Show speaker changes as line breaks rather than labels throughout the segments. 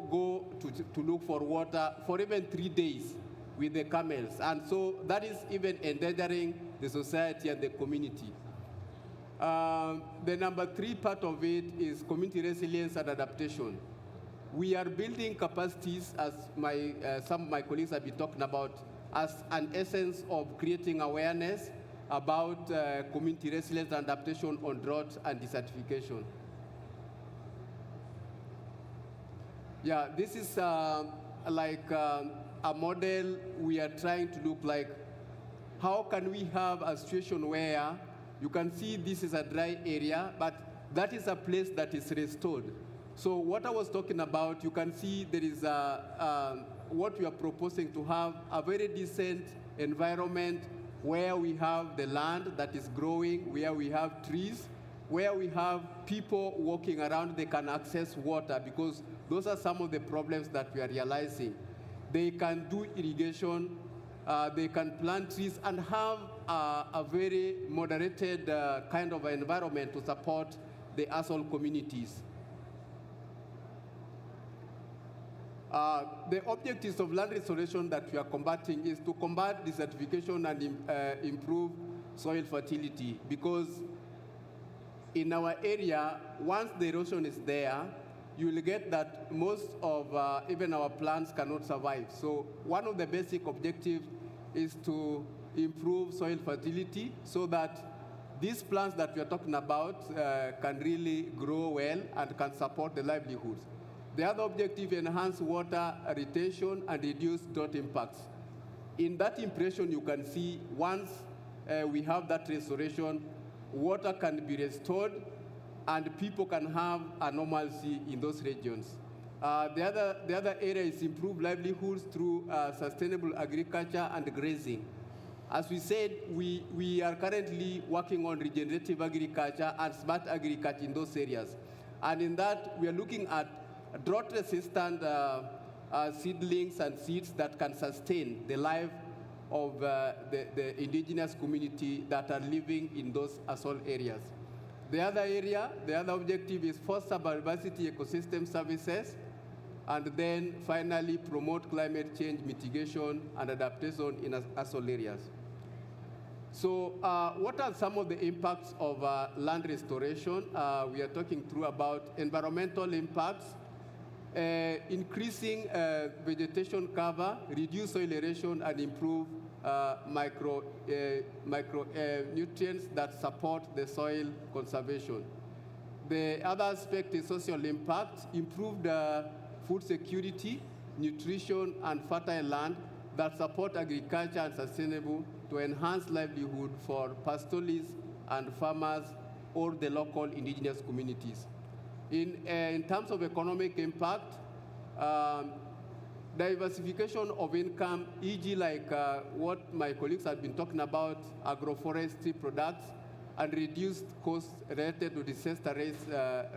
go to look for water for even 3 days with the camels. And so that is even endangering the society and the community. The number 3 part of it is community resilience and adaptation. We are building capacities, as some of my colleagues have been talking about, as an essence of creating awareness about community resilience and adaptation on drought and desertification. Yeah, this is like a model we are trying to look like. How can we have a situation where you can see this is a dry area, but that is a place that is restored. So what I was talking about, you can see there is what we are proposing to have a very decent environment where we have the land that is growing, where we have trees, where we have people walking around, they can access water, because those are some of the problems that we are realizing. They can do irrigation, they can plant trees and have a very moderated kind of environment to support the asshole communities. The objectives of land restoration that we are combating is to combat desertification and improve soil fertility, because in our area, once the erosion is there, you will get that most of even our plants cannot survive. So one of the basic objectives is to improve soil fertility so that these plants that we are talking about can really grow well and can support the livelihoods. The other objective, enhance water retention and reduce drought impacts. In that impression, you can see once we have that restoration, water can be restored and people can have a normalcy in those regions. The other area is improve livelihoods through sustainable agriculture and grazing. As we said, we are currently working on regenerative agriculture and smart agriculture in those areas. And in that, we are looking at drought-resistant seedlings and seeds that can sustain the life of the indigenous community that are living in those assault areas. The other objective is foster biodiversity ecosystem services, and then finally promote climate change mitigation and adaptation in assault areas. So what are some of the impacts of land restoration? We are talking through about environmental impacts, increasing vegetation cover, reduce soil erosion, and improve nutrients that support the soil conservation. The other aspect is social impact, improved food security, nutrition, and fertile land that support agriculture and sustainable to enhance livelihood for pastoralists and farmers or the local indigenous communities. In terms of economic impact, diversification of income, e.g. like what my colleagues have been talking about, agroforestry products, and reduced costs related to disaster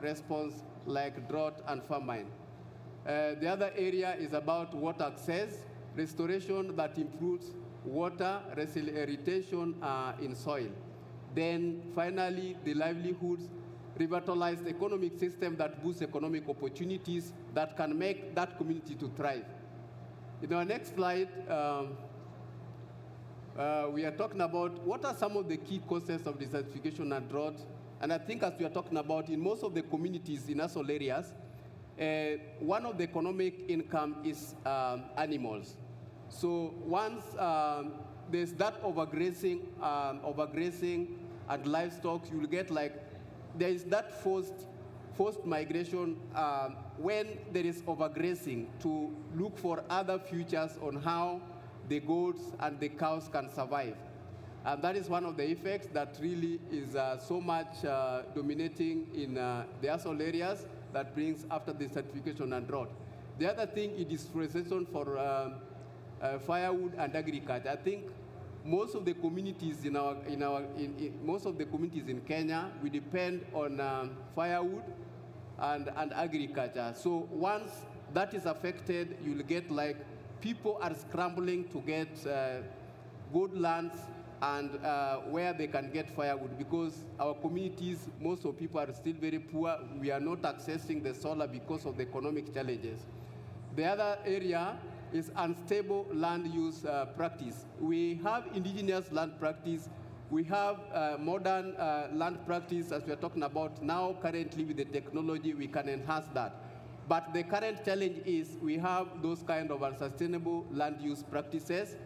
response like drought and famine. The other area is about water access, restoration that improves water retention in soil. Then finally, the livelihoods, revitalized economic system that boosts economic opportunities that can make that community to thrive. In our next slide, we are talking about what are some of the key causes of desertification and drought. And I think as we are talking about in most of the communities in asshole areas, one of the economic income is animals. So once there's that overgrazing and livestock, you will get like, there is that forced migration when there is overgrazing to look for other futures on how the goats and the cows can survive. And that is one of the effects that really is so much dominating in the asshole areas that brings after the desertification and drought. The other thing is deforestation for firewood and agriculture. I think most of the communities most of the communities in Kenya, we depend on firewood and agriculture. So once that is affected, you'll get like people are scrambling to get good lands and where they can get firewood, because our communities, most of people are still very poor. We are not accessing the solar because of the economic challenges. The other area is unstable land use practice. We have indigenous land practice. We have modern land practice, as we are talking about now. Currently, with the technology, we can enhance that. But the current challenge is we have those kind of unsustainable land use practices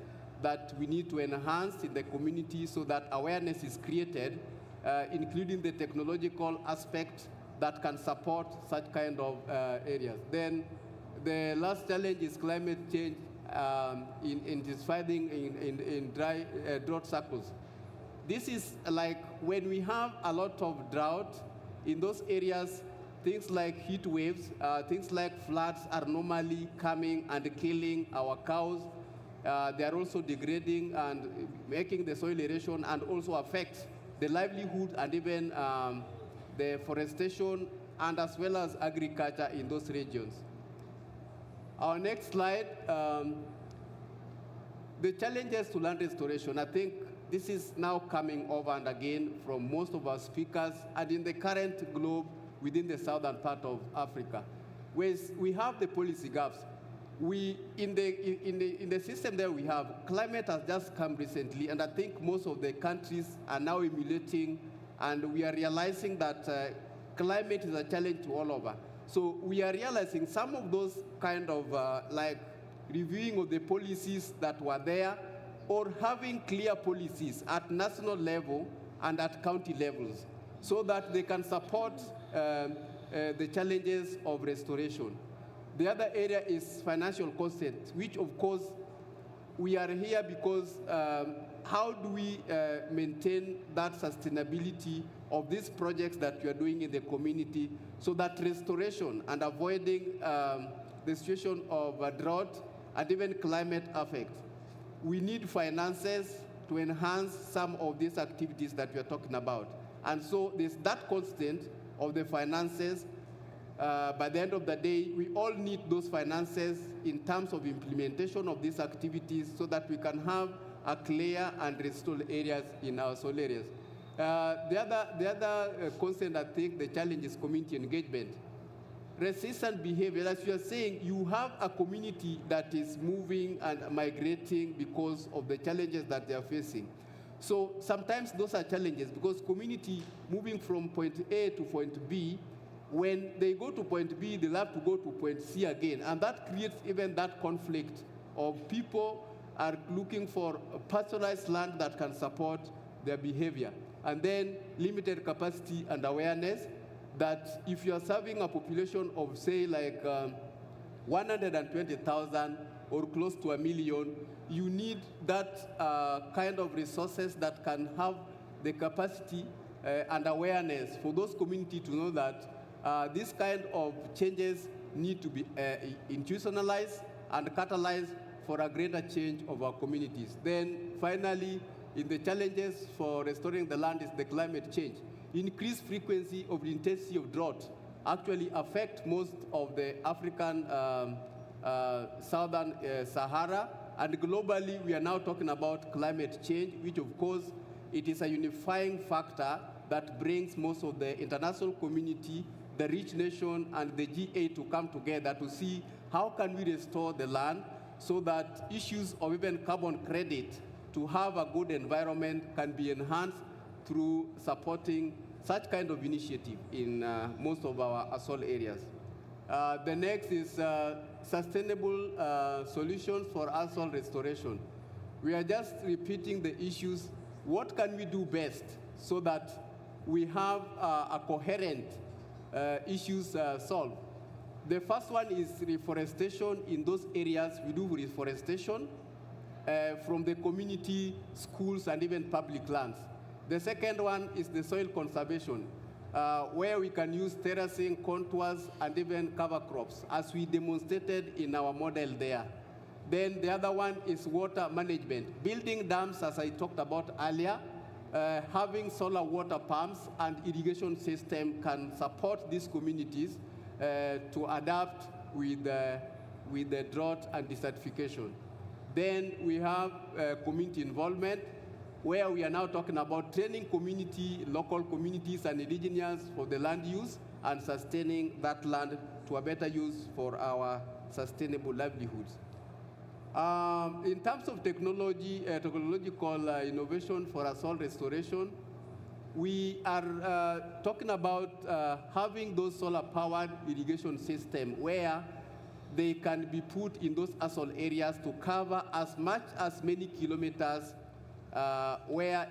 that we need to enhance in the community so that awareness is created, including the technological aspect that can support such kind of areas. Then the last challenge is climate change in intensifying in drought cycles. This is like when we have a lot of drought in those areas, things like heat waves, things like floods are normally coming and killing our cows. They are also degrading and making the soil erosion and also affect the livelihood and even the forestation and as well as agriculture in those regions. Our next slide, the challenges to land restoration. I think this is now coming over and again from most of our speakers and in the current globe within the southern part of Africa. We have the policy gaps. In the system that we have, climate has just come recently, and I think most of the countries are now emulating, and we are realizing that climate is a challenge to all over. So we are realizing some of those kind of like reviewing of the policies that were there, or having clear policies at national level and at county levels, so that they can support the challenges of restoration. The other area is financial consent, which of course we are here because how do we maintain that sustainability of these projects that we are doing in the community so that restoration and avoiding the situation of drought and even climate effect. We need finances to enhance some of these activities that we are talking about. And so there's that constant of the finances. By the end of the day, we all need those finances in terms of implementation of these activities so that we can have a clear and restored areas in our soil areas. The other constant, I think, the challenge is community engagement. Resistant behavior, as you are saying, you have a community that is moving and migrating because of the challenges that they are facing. So sometimes those are challenges because community moving from point A to point B, when they go to point B, they'll have to go to point C again. And that creates even that conflict of people are looking for a personalized land that can support their behavior. And then limited capacity and awareness that if you are serving a population of, say, like 120,000 or close to 1 million, you need that kind of resources that can have the capacity and awareness for those communities to know that this kind of changes need to be institutionalized and catalyzed for a greater change of our communities. Then finally, in the challenges for restoring the land is the climate change. Increased frequency of the intensity of drought actually affect most of the African southern Sahara, and globally we are now talking about climate change, which of course it is a unifying factor that brings most of the international community, the rich nation and the G8 to come together to see how can we restore the land so that issues of even carbon credit to have a good environment can be enhanced through supporting such kind of initiative in most of our soil areas. The next is sustainable solutions for soil restoration. We are just repeating the issues. What can we do best so that we have a coherent issues solved? The first one is reforestation. In those areas, we do reforestation from the community, schools, and even public lands. The second one is the soil conservation, where we can use terracing, contours, and even cover crops, as we demonstrated in our model there. Then the other one is water management. Building dams, as I talked about earlier, having solar water pumps and irrigation system can support these communities to adapt with the drought and desertification. Then we have community involvement, where we are now talking about training community, local communities and indigenous for the land use and sustaining that land to a better use for our sustainable livelihoods. In terms of technological innovation for soil restoration, we are talking about having those solar-powered irrigation systems where they can be put in those asol areas to cover as much as many kilometers where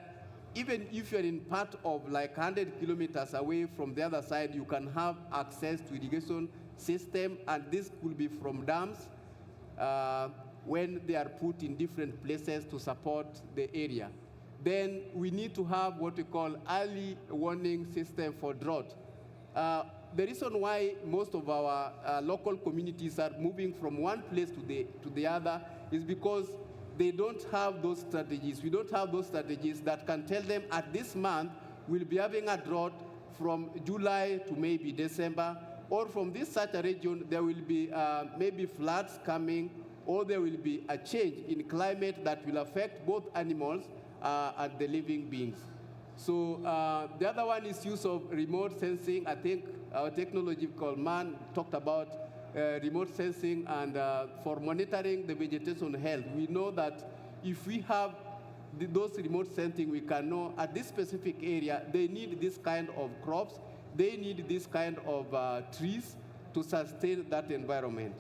even if you're in part of like 100 kilometers away from the other side, you can have access to irrigation system, and this could be from dams when they are put in different places to support the area. Then we need to have what we call early warning system for drought. The reason why most of our local communities are moving from one place to the other is because they don't have those strategies. We don't have those strategies that can tell them at this month we'll be having a drought from July to maybe December, or from this such a region there will be maybe floods coming, or there will be a change in climate that will affect both animals and the living beings. So the other one is use of remote sensing. I think our technology called MAN talked about remote sensing and for monitoring the vegetation health. We know that if we have those remote sensing, we can know at this specific area, they need this kind of crops, they need this kind of trees to sustain that environment.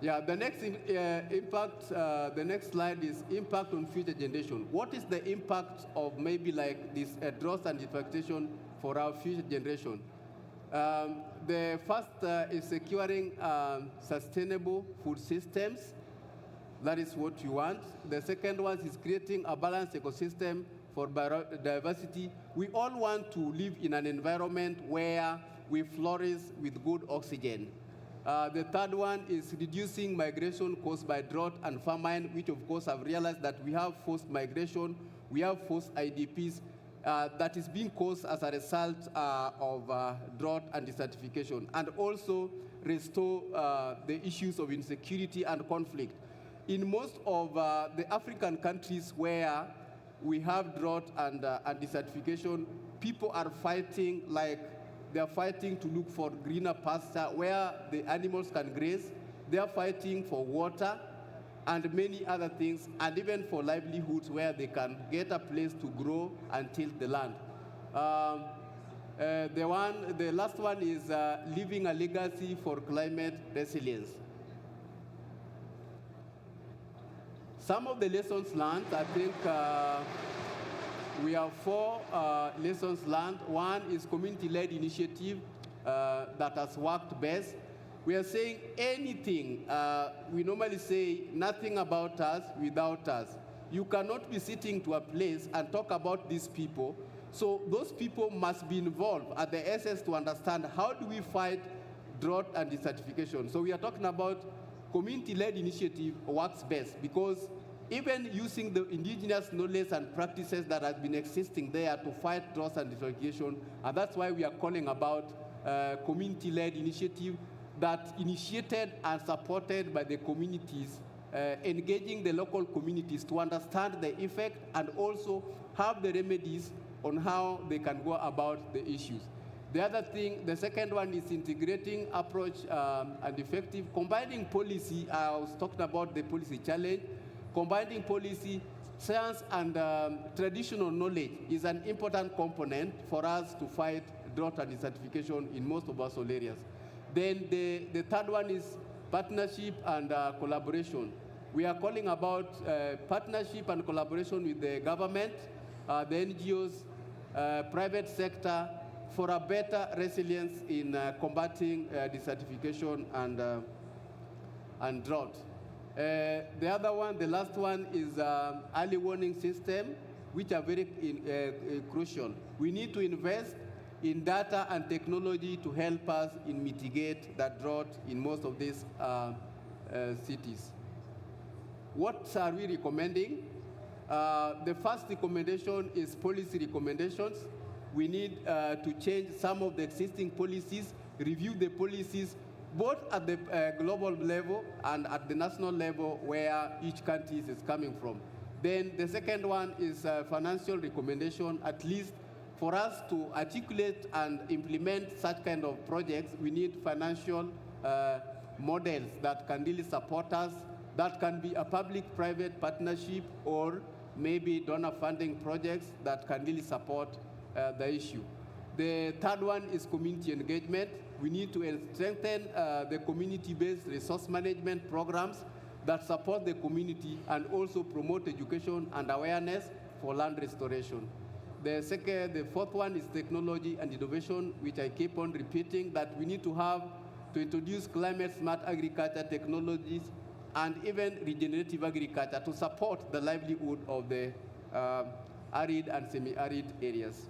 Yeah, the next impact, the next slide is impact on future generation. What is the impact of maybe like this drought and deforestation for our future generation? The first is securing sustainable food systems. That is what you want. The second one is creating a balanced ecosystem for biodiversity. We all want to live in an environment where we flourish with good oxygen. The third one is reducing migration caused by drought and famine, which of course I've realized that we have forced migration, we have forced IDPs that is being caused as a result of drought and desertification, and also restore the issues of insecurity and conflict. In most of the African countries where we have drought and desertification, people are fighting like they're fighting to look for greener pasture where the animals can graze. They're fighting for water and many other things, and even for livelihoods where they can get a place to grow and till the land. The last one is leaving a legacy for climate resilience. Some of the lessons learned, I think, we have 4 lessons learned. One is community-led initiative that has worked best. We are saying anything. We normally say nothing about us without us. You cannot be sitting to a place and talk about these people. So those people must be involved at the essence to understand how do we fight drought and desertification. So we are talking about community-led initiative works best because even using the indigenous knowledge and practices that have been existing there to fight drought and deforestation, and that's why we are calling about community-led initiative that initiated and supported by the communities, engaging the local communities to understand the effect and also have the remedies on how they can go about the issues. The other thing, the second one is integrating approach and effective, combining policy. I was talking about the policy challenge. Combining policy, science, and traditional knowledge is an important component for us to fight drought and desertification in most of our soil areas. Then the third one is partnership and collaboration. We are calling about partnership and collaboration with the government, the NGOs, private sector, for a better resilience in combating desertification and drought. The other one, the last one, is early warning system, which are very crucial. We need to invest in data and technology to help us in mitigate that drought in most of these cities. What are we recommending? The first recommendation is policy recommendations. We need to change some of the existing policies, review the policies, both at the global level and at the national level where each country is coming from. Then the second one is financial recommendation. At least for us to articulate and implement such kind of projects, we need financial models that can really support us. That can be a public-private partnership or maybe donor funding projects that can really support the issue. The third one is community engagement. We need to strengthen the community-based resource management programs that support the community and also promote education and awareness for land restoration. The fourth one is technology and innovation, which I keep on repeating that we need to introduce climate-smart agriculture technologies and even regenerative agriculture to support the livelihood of the arid and semi-arid areas.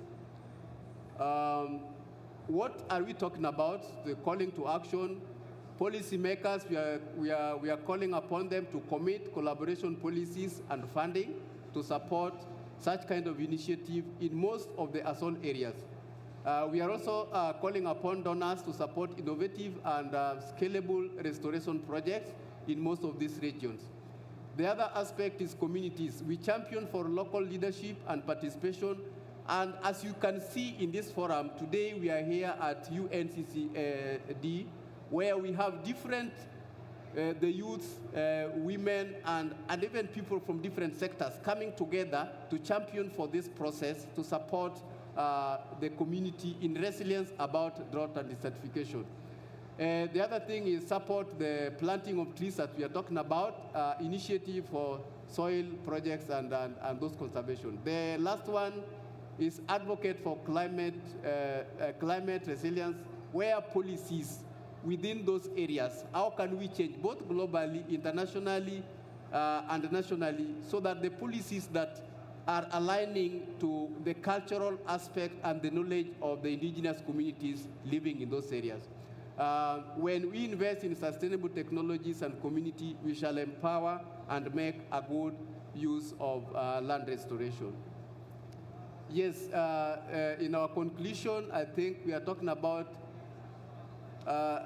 What are we talking about? The calling to action. Policymakers, we are calling upon them to commit collaboration policies and funding to support such kind of initiative in most of the assault areas. We are also calling upon donors to support innovative and scalable restoration projects in most of these regions. The other aspect is communities. We champion for local leadership and participation. And as you can see in this forum, today we are here at UNCCD, where we have different, the youth, women, and even people from different sectors coming together to champion for this process to support the community in resilience about drought and desertification. The other thing is support the planting of trees that we are talking about, initiative for soil projects and those conservation. The last one is advocate for climate resilience, where policies within those areas, how can we change both globally, internationally, and nationally, so that the policies that are aligning to the cultural aspect and the knowledge of the indigenous communities living in those areas. When we invest in sustainable technologies and community, we shall empower and make a good use of land restoration. Yes, in our conclusion, I think we are talking about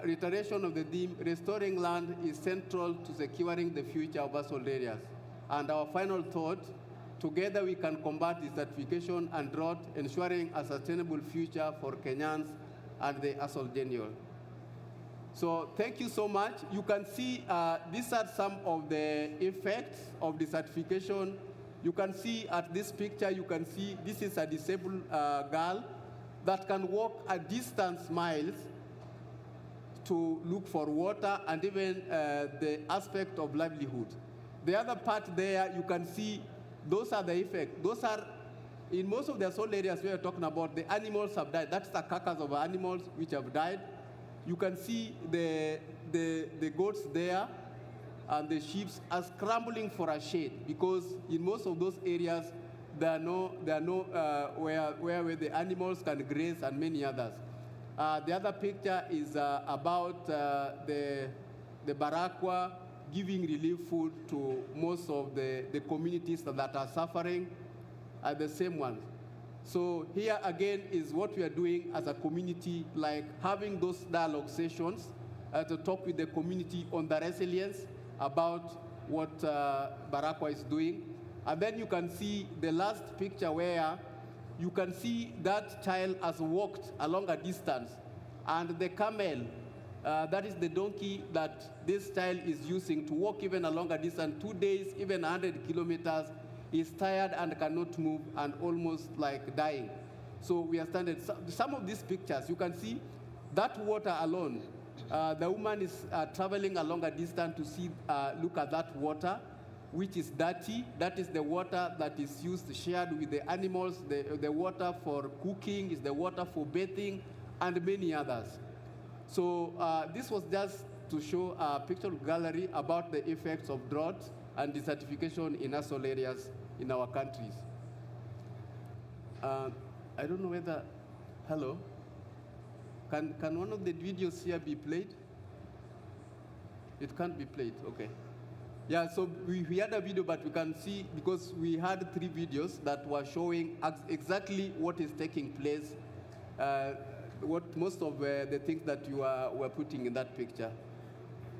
reiteration of the theme, restoring land is central to securing the future of assault areas. And our final thought, together we can combat desertification and drought, ensuring a sustainable future for Kenyans and the assault general. So thank you so much. You can see these are some of the effects of desertification. You can see at this picture, you can see this is a disabled girl that can walk a distance miles to look for water and even the aspect of livelihood. The other part there, you can see those are the effects. Those are, in most of the assault areas we are talking about, the animals have died. That's the carcass of animals which have died. You can see the goats there and the sheep are scrambling for a shade because in most of those areas there are no where the animals can graze and many others. The other picture is about the Barakwa giving relief food to most of the communities that are suffering are the same ones. So here again is what we are doing as a community, like having those dialogue sessions to talk with the community on the resilience about what Barakwa is doing. And then you can see the last picture where you can see that child has walked along a distance, and the camel, that is the donkey that this child is using to walk even a longer distance, 2 days, even 100 kilometers, is tired and cannot move and almost like dying. So we are standing, some of these pictures, you can see that water alone, the woman is traveling a longer distance to see, look at that water, which is dirty. That is the water that is used, shared with the animals. The water for cooking is the water for bathing and many others. So this was just to show a picture gallery about the effects of drought and desertification in assault areas in our countries. I don't know whether, hello? Can one of the videos here be played? It can't be played, okay. Yeah, so we had a video, but we can see, because we had 3 videos that were showing exactly what is taking place, what most of the things that you were putting in that picture.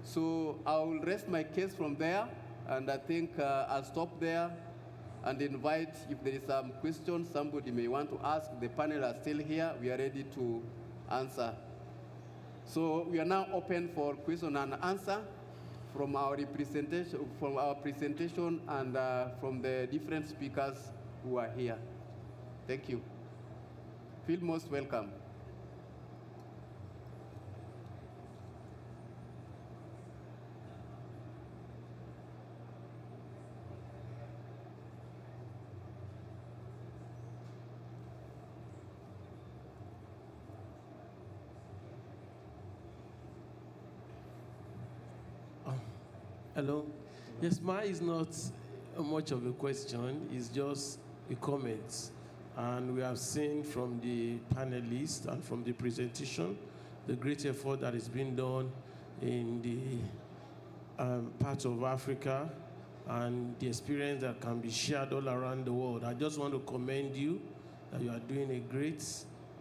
So I will rest my case from there, and I think I'll stop there and invite, if there is some questions somebody may want to ask. The panel are still here. We are ready to answer. So we are now open for question and answer from our presentation and from the different speakers who are here. Thank you. Feel most welcome.
Hello. Yes, mine is not much of a question. It's just a comment. And we have seen from the panelists and from the presentation the great effort that is being done in the parts of Africa and the experience that can be shared all around the world. I just want to commend you that you are doing a great,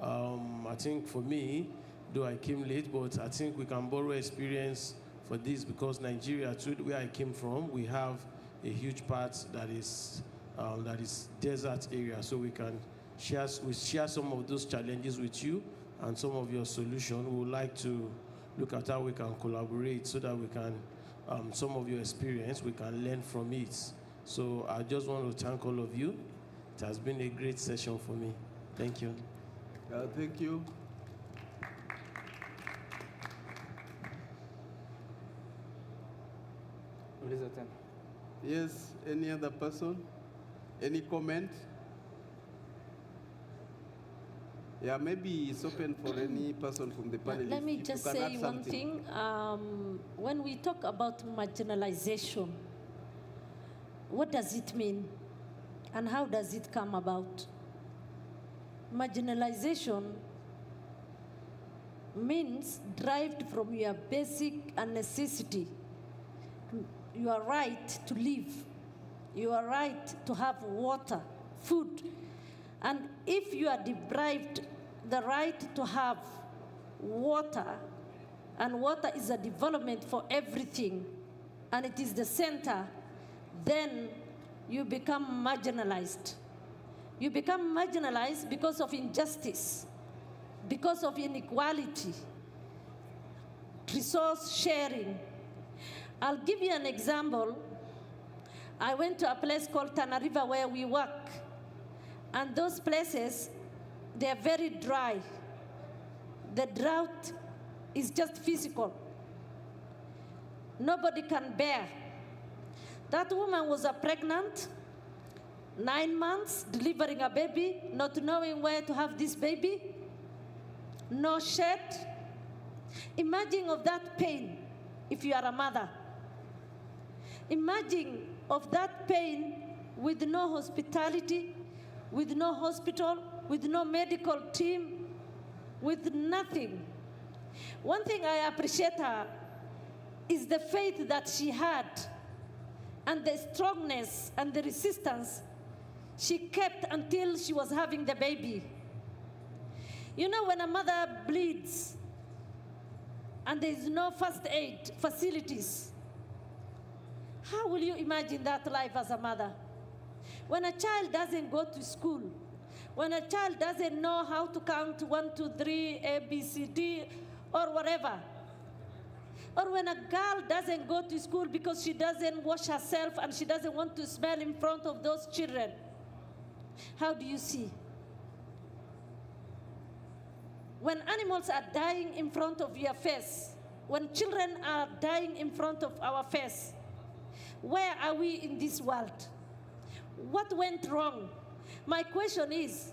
I think for me, though I came late, but I think we can borrow experience for this because Nigeria, too, where I came from, we have a huge part that is desert area, so we can share some of those challenges with you and some of your solutions. We would like to look at how we can collaborate so that we can, some of your experience, we can learn from it. So I just want to thank all of you. It has been a great session for me. Thank you.
Thank you. Yes, any other person? Any comment? Yeah, maybe it's open for any person from the panel.
Let me just say one thing. When we talk about marginalization, what does it mean? And how does it come about? Marginalization means derived from your basic necessity. Your right to live, your right to have water, food. And if you are deprived the right to have water, and water is a development for everything, and it is the center, then you become marginalized. You become marginalized because of injustice, because of inequality, resource sharing. I'll give you an example. I went to a place called Tana River where we work. And those places, they're very dry. The drought is just physical. Nobody can bear. That woman was pregnant, 9 months, delivering a baby, not knowing where to have this baby, no shed. Imagine of that pain if you are a mother. Imagine of that pain with no hospitality, with no hospital, with no medical team, with nothing. One thing I appreciate her is the faith that she had and the strongness and the resistance she kept until she was having the baby. You know, when a mother bleeds and there is no first aid facilities, how will you imagine that life as a mother? When a child doesn't go to school, when a child doesn't know how to count 1, 2, 3, A, B, C, D, or whatever, or when a girl doesn't go to school because she doesn't wash herself and she doesn't want to smell in front of those children, how do you see? When animals are dying in front of your face, when children are dying in front of our face, where are we in this world? What went wrong? My question is,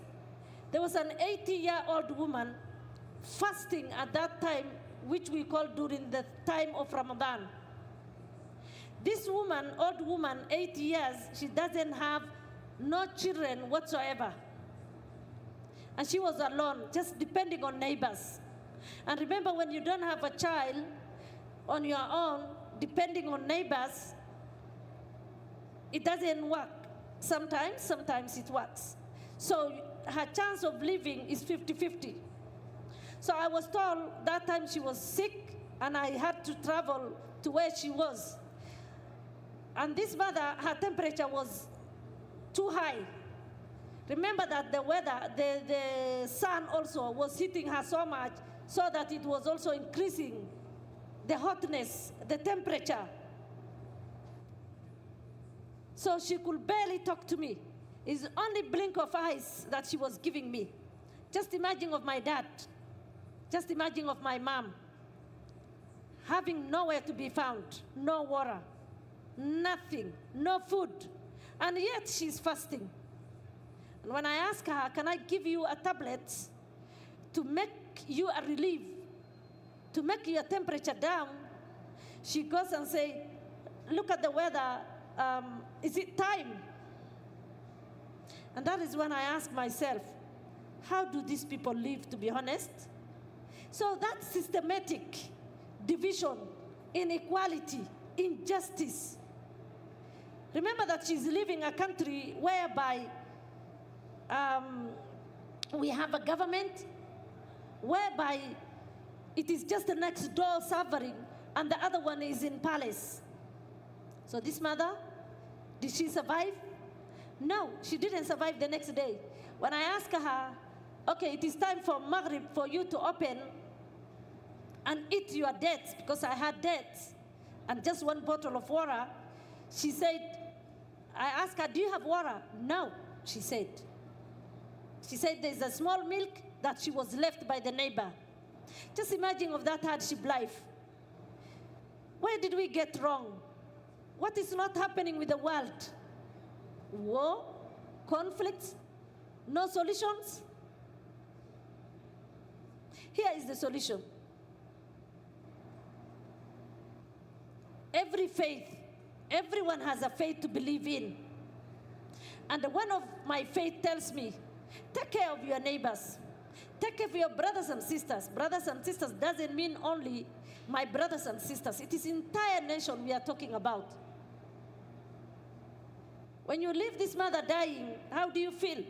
there was an 80-year-old woman fasting at that time, which we call during the time of Ramadan. This woman, old woman, 80 years, she doesn't have no children whatsoever. And she was alone, just depending on neighbors. And remember, when you don't have a child on your own, depending on neighbors, it doesn't work. Sometimes it works. So her chance of living is 50-50. So I was told that time she was sick and I had to travel to where she was. And this mother, her temperature was too high. Remember that the weather, the sun also was hitting her so much, so that it was also increasing the hotness, the temperature. So she could barely talk to me. It's only blink of eyes that she was giving me. Just imagine of my dad. Just imagine of my mom. Having nowhere to be found, no water, nothing, no food. And yet she's fasting. And when I ask her, can I give you a tablet to make you a relief, to make your temperature down, she goes and says, look at the weather, is it time? And that is when I ask myself, how do these people live, to be honest? So that systematic division, inequality, injustice. Remember that she's living a country whereby we have a government whereby it is just the next door suffering and the other one is in palace. So this mother, did she survive? No, she didn't survive the next day. When I asked her, okay, it is time for Maghrib for you to open and eat your dates, because I had dates and just one bottle of water, she said, I asked her, do you have water? No, she said. She said there's a small milk that she was left by the neighbor. Just imagine of that hardship life. Where did we get wrong? What is not happening with the world? War, conflicts, no solutions? Here is the solution. Every faith, everyone has a faith to believe in. And one of my faith tells me, take care of your neighbors. Take care of your brothers and sisters. Brothers and sisters doesn't mean only my brothers and sisters. It is entire nation we are talking about. When you leave this mother dying, how do you feel?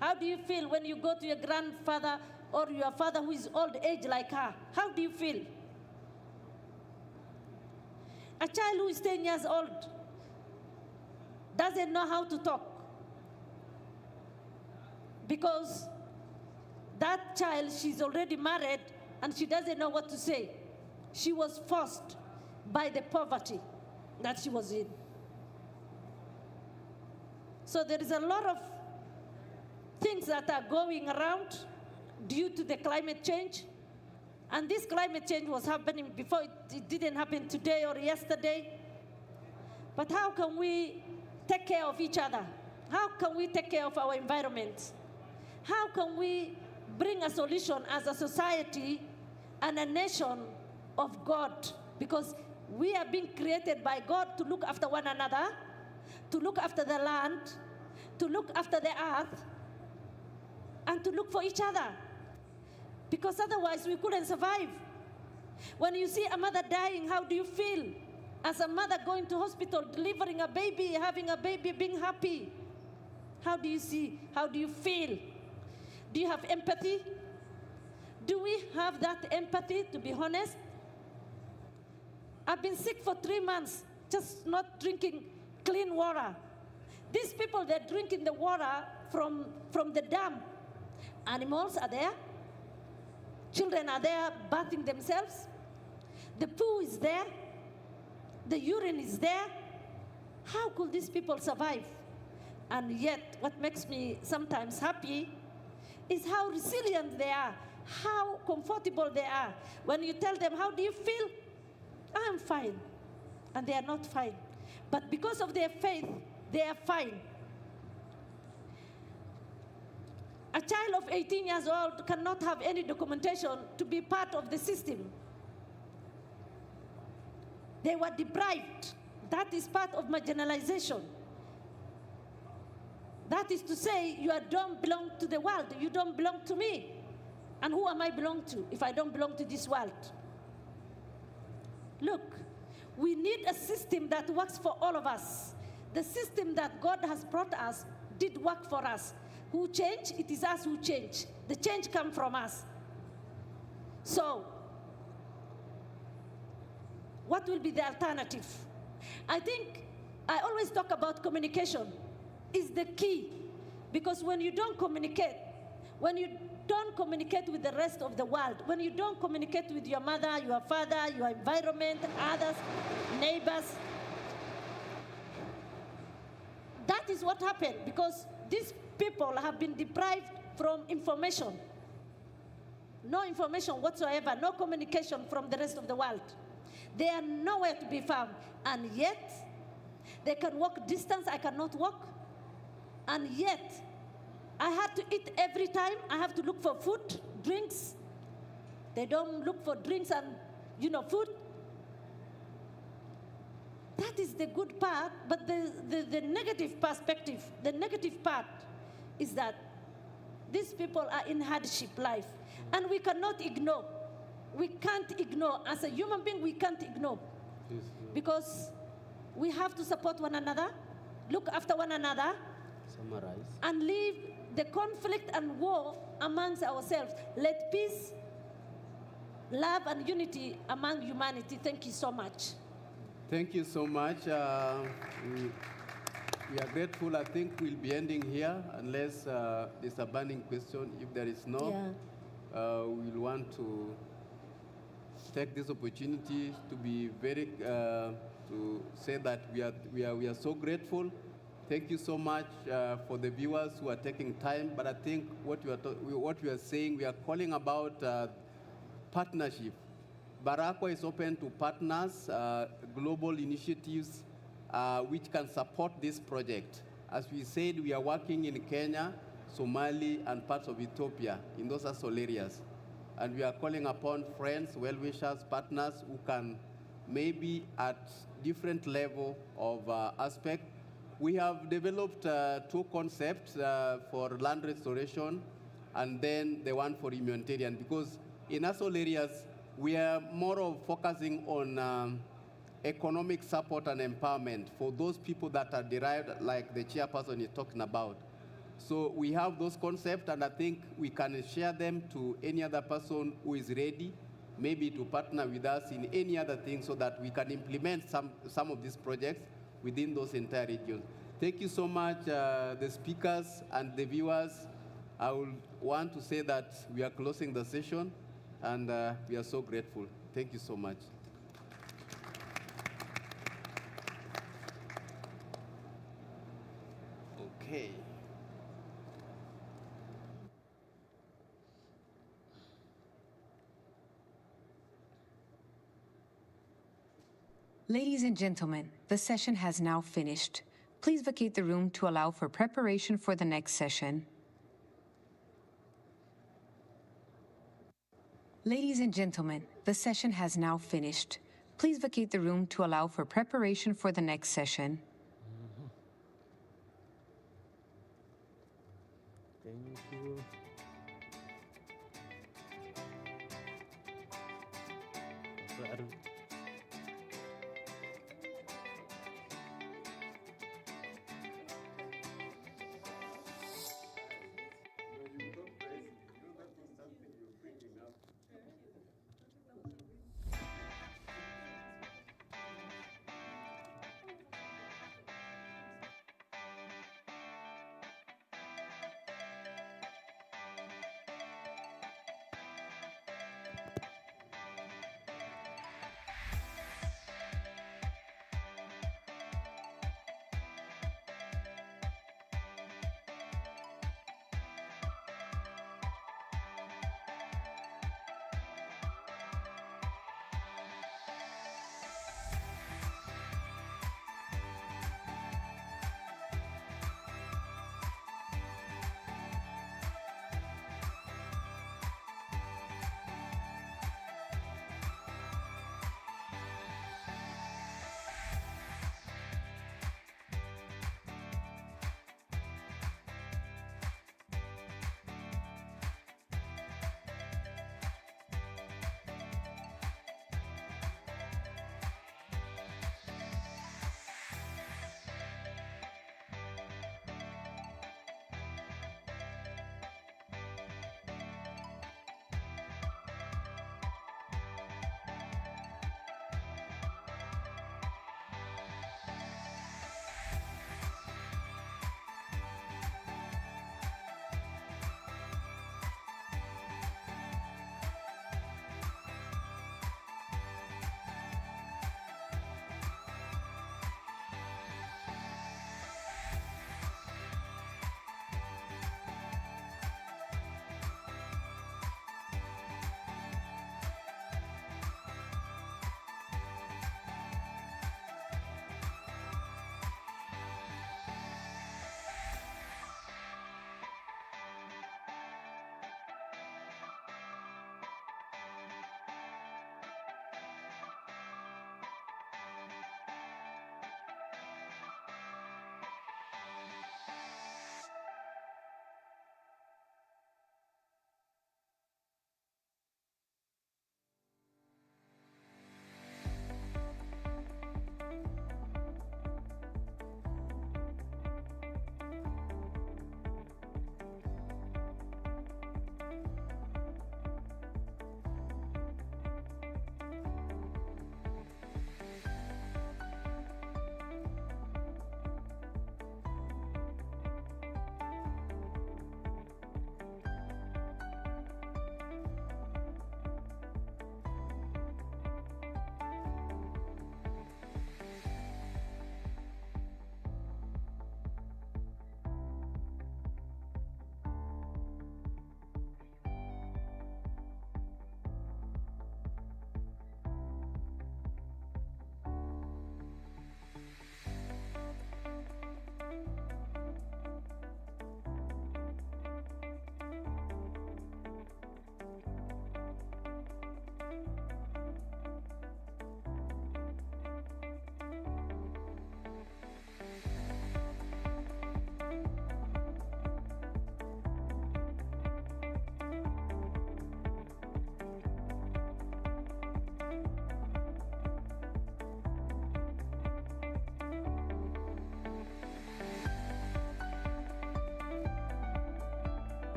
How do you feel when you go to your grandfather or your father who is old age like her? How do you feel? A child who is 10 years old doesn't know how to talk because that child, she's already married and she doesn't know what to say. She was forced by the poverty that she was in. So there is a lot of things that are going around due to the climate change. And this climate change was happening before. It didn't happen today or yesterday. But how can we take care of each other? How can we take care of our environment? How can we bring a solution as a society and a nation of God? Because we are being created by God to look after one another, to look after the land, to look after the earth, and to look for each other. Because otherwise we couldn't survive. When you see a mother dying, how do you feel? As a mother going to hospital, delivering a baby, having a baby, being happy. How do you see? How do you feel? Do you have empathy? Do we have that empathy, to be honest? I've been sick for 3 months, just not drinking clean water. These people, they're drinking the water from the dam. Animals are there. Children are there bathing themselves. The poo is there. The urine is there. How could these people survive? And yet, what makes me sometimes happy is how resilient they are, how comfortable they are. When you tell them, how do you feel? I'm fine. And they are not fine. But because of their faith, they are fine. A child of 18 years old cannot have any documentation to be part of the system. They were deprived. That is part of marginalization. That is to say, you don't belong to the world. You don't belong to me. And who am I belong to if I don't belong to this world? Look, we need a system that works for all of us. The system that God has brought us did work for us. Who change? It is us who change. The change comes from us. So, what will be the alternative? I think I always talk about communication is the key. Because when you don't communicate, when you don't communicate with the rest of the world, when you don't communicate with your mother, your father, your environment, others, neighbors, that is what happened, because these people have been deprived from information. No information whatsoever, no communication from the rest of the world. They are nowhere to be found, and yet they can walk distance I cannot walk, and yet I have to eat every time. I have to look for food, drinks. They don't look for drinks and, food. That is the good part, but the negative perspective, the negative part is that these people are in hardship life, and we cannot ignore. We can't ignore. As a human being, we can't ignore. Because we have to support one another, look after one another,
Summarize.
and leave the conflict and war amongst ourselves. Let peace, love, and unity among humanity. Thank you so much.
Thank you so much. We are grateful. I think we'll be ending here unless there's a burning question. If there is no, we'll want to take this opportunity to be very, to say that we are so grateful. Thank you so much for the viewers who are taking time. But I think what we are saying, we are calling about partnership. Barakwa is open to partners, global initiatives which can support this project. As we said, we are working in Kenya, Somali, and parts of Ethiopia, in those asshole areas. And we are calling upon friends, well-wishers, partners who can maybe at different level of aspect. We have developed two concepts for land restoration and then the one for humanitarian, because in asshole areas, we are more of focusing on economic support and empowerment for those people that are derived, like the chairperson is talking about. So we have those concepts, and I think we can share them to any other person who is ready, maybe to partner with us in any other thing, so that we can implement some of these projects within those entire regions. Thank you so much, the speakers and the viewers. I will want to say that we are closing the session, and we are so grateful. Thank you so much. Okay.
Ladies and gentlemen, the session has now finished. Please vacate the room to allow for preparation for the next session. Ladies and gentlemen, the session has now finished. Please vacate the room to allow for preparation for the next session.
Thank you. Baru.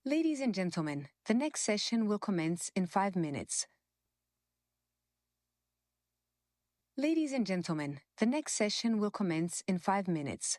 Ladies and gentlemen, the next session will commence in 5 minutes. Ladies and gentlemen, the next session will commence in 5 minutes.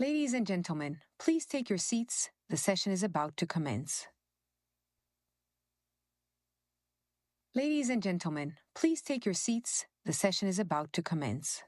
Ladies and gentlemen, please take your seats. The session is about to commence. Ladies and gentlemen, please take your seats. The session is about to commence.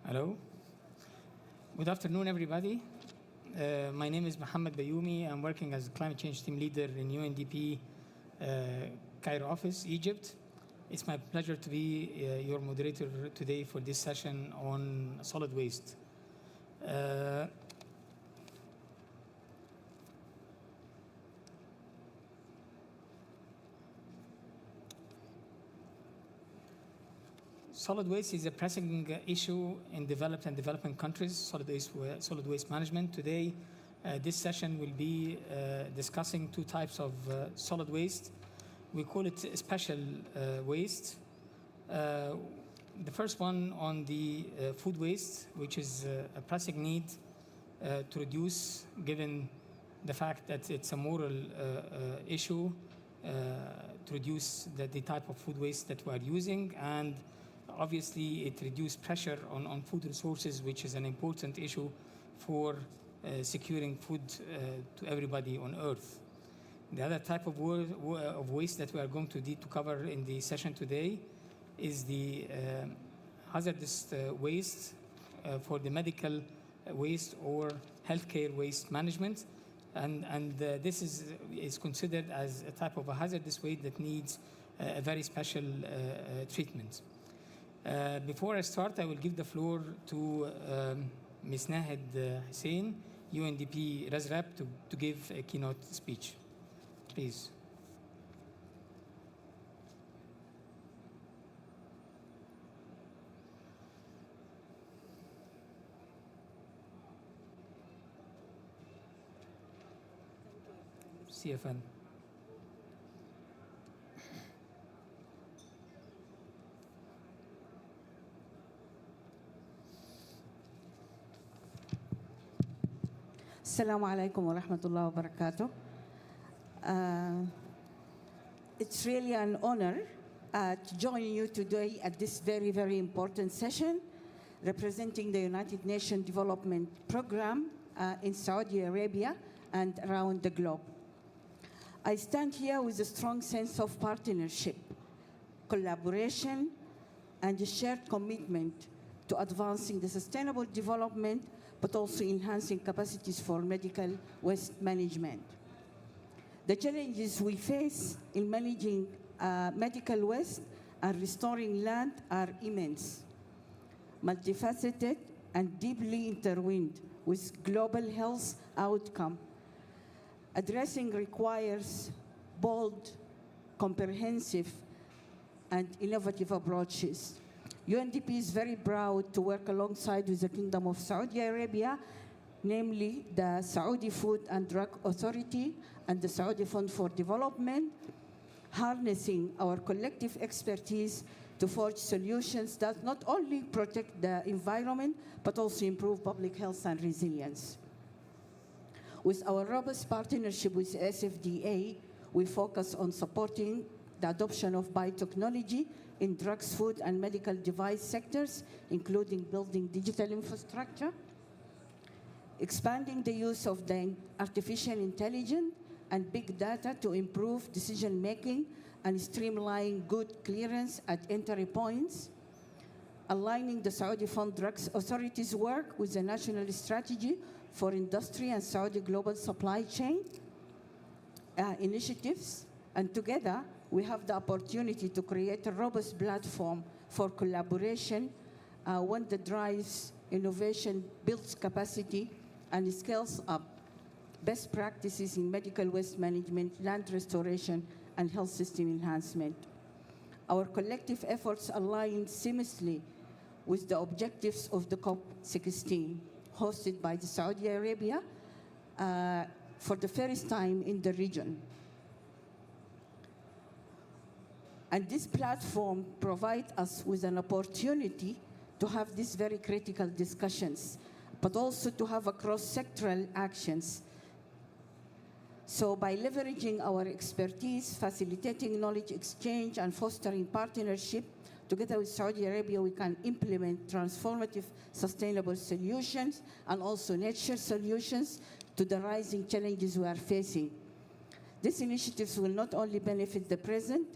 Hello. Good afternoon, everybody. My name is Mohammed Bayoumi. I'm working as a climate change team leader in UNDP Cairo office, Egypt. It's my pleasure to be your moderator today for this session on solid waste. Solid waste is a pressing issue in developed and developing countries, solid waste management. Today, this session will be discussing two types of solid waste. We call it special waste. The first one on the food waste, which is a pressing need to reduce, given the fact that it's a moral issue to reduce the type of food waste that we are using, and obviously, it reduces pressure on food resources, which is an important issue for securing food to everybody on Earth. The other type of waste that we are going to need to cover in the session today is the hazardous waste for the medical waste or healthcare waste management. And this is considered as a type of a hazardous waste that needs a very special treatment. Before I start, I will give the floor to Ms. Nahed Hussein, UNDP ResRep, to give a keynote speech. Please. CFN.
Assalamu alaikum wa rahmatullahi wa barakatuh. It's really an honor to join you today at this very, very important session representing the United Nations Development Program in Saudi Arabia and around the globe. I stand here with a strong sense of partnership, collaboration, and a shared commitment to advancing the sustainable development, but also enhancing capacities for medical waste management. The challenges we face in managing medical waste and restoring land are immense, multifaceted, and deeply intertwined with global health outcome. Addressing requires bold, comprehensive, and innovative approaches. UNDP is very proud to work alongside with the Kingdom of Saudi Arabia, namely the Saudi Food and Drug Authority and the Saudi Fund for Development, harnessing our collective expertise to forge solutions that not only protect the environment, but also improve public health and resilience. With our robust partnership with SFDA, we focus on supporting the adoption of biotechnology in drugs, food, and medical device sectors, including building digital infrastructure, expanding the use of the artificial intelligence and big data to improve decision-making and streamline good clearance at entry points, aligning the Saudi Fund Drugs Authority's work with the national strategy for industry and Saudi global supply chain initiatives, and together we have the opportunity to create a robust platform for collaboration, one that drives innovation, builds capacity, and scales up best practices in medical waste management, land restoration, and health system enhancement. Our collective efforts align seamlessly with the objectives of the COP16, hosted by the Saudi Arabia for the first time in the region. And this platform provides us with an opportunity to have these very critical discussions, but also to have a cross-sectoral actions. So by leveraging our expertise, facilitating knowledge exchange, and fostering partnership, together with Saudi Arabia, we can implement transformative sustainable solutions and also nature solutions to the rising challenges we are facing. These initiatives will not only benefit the present,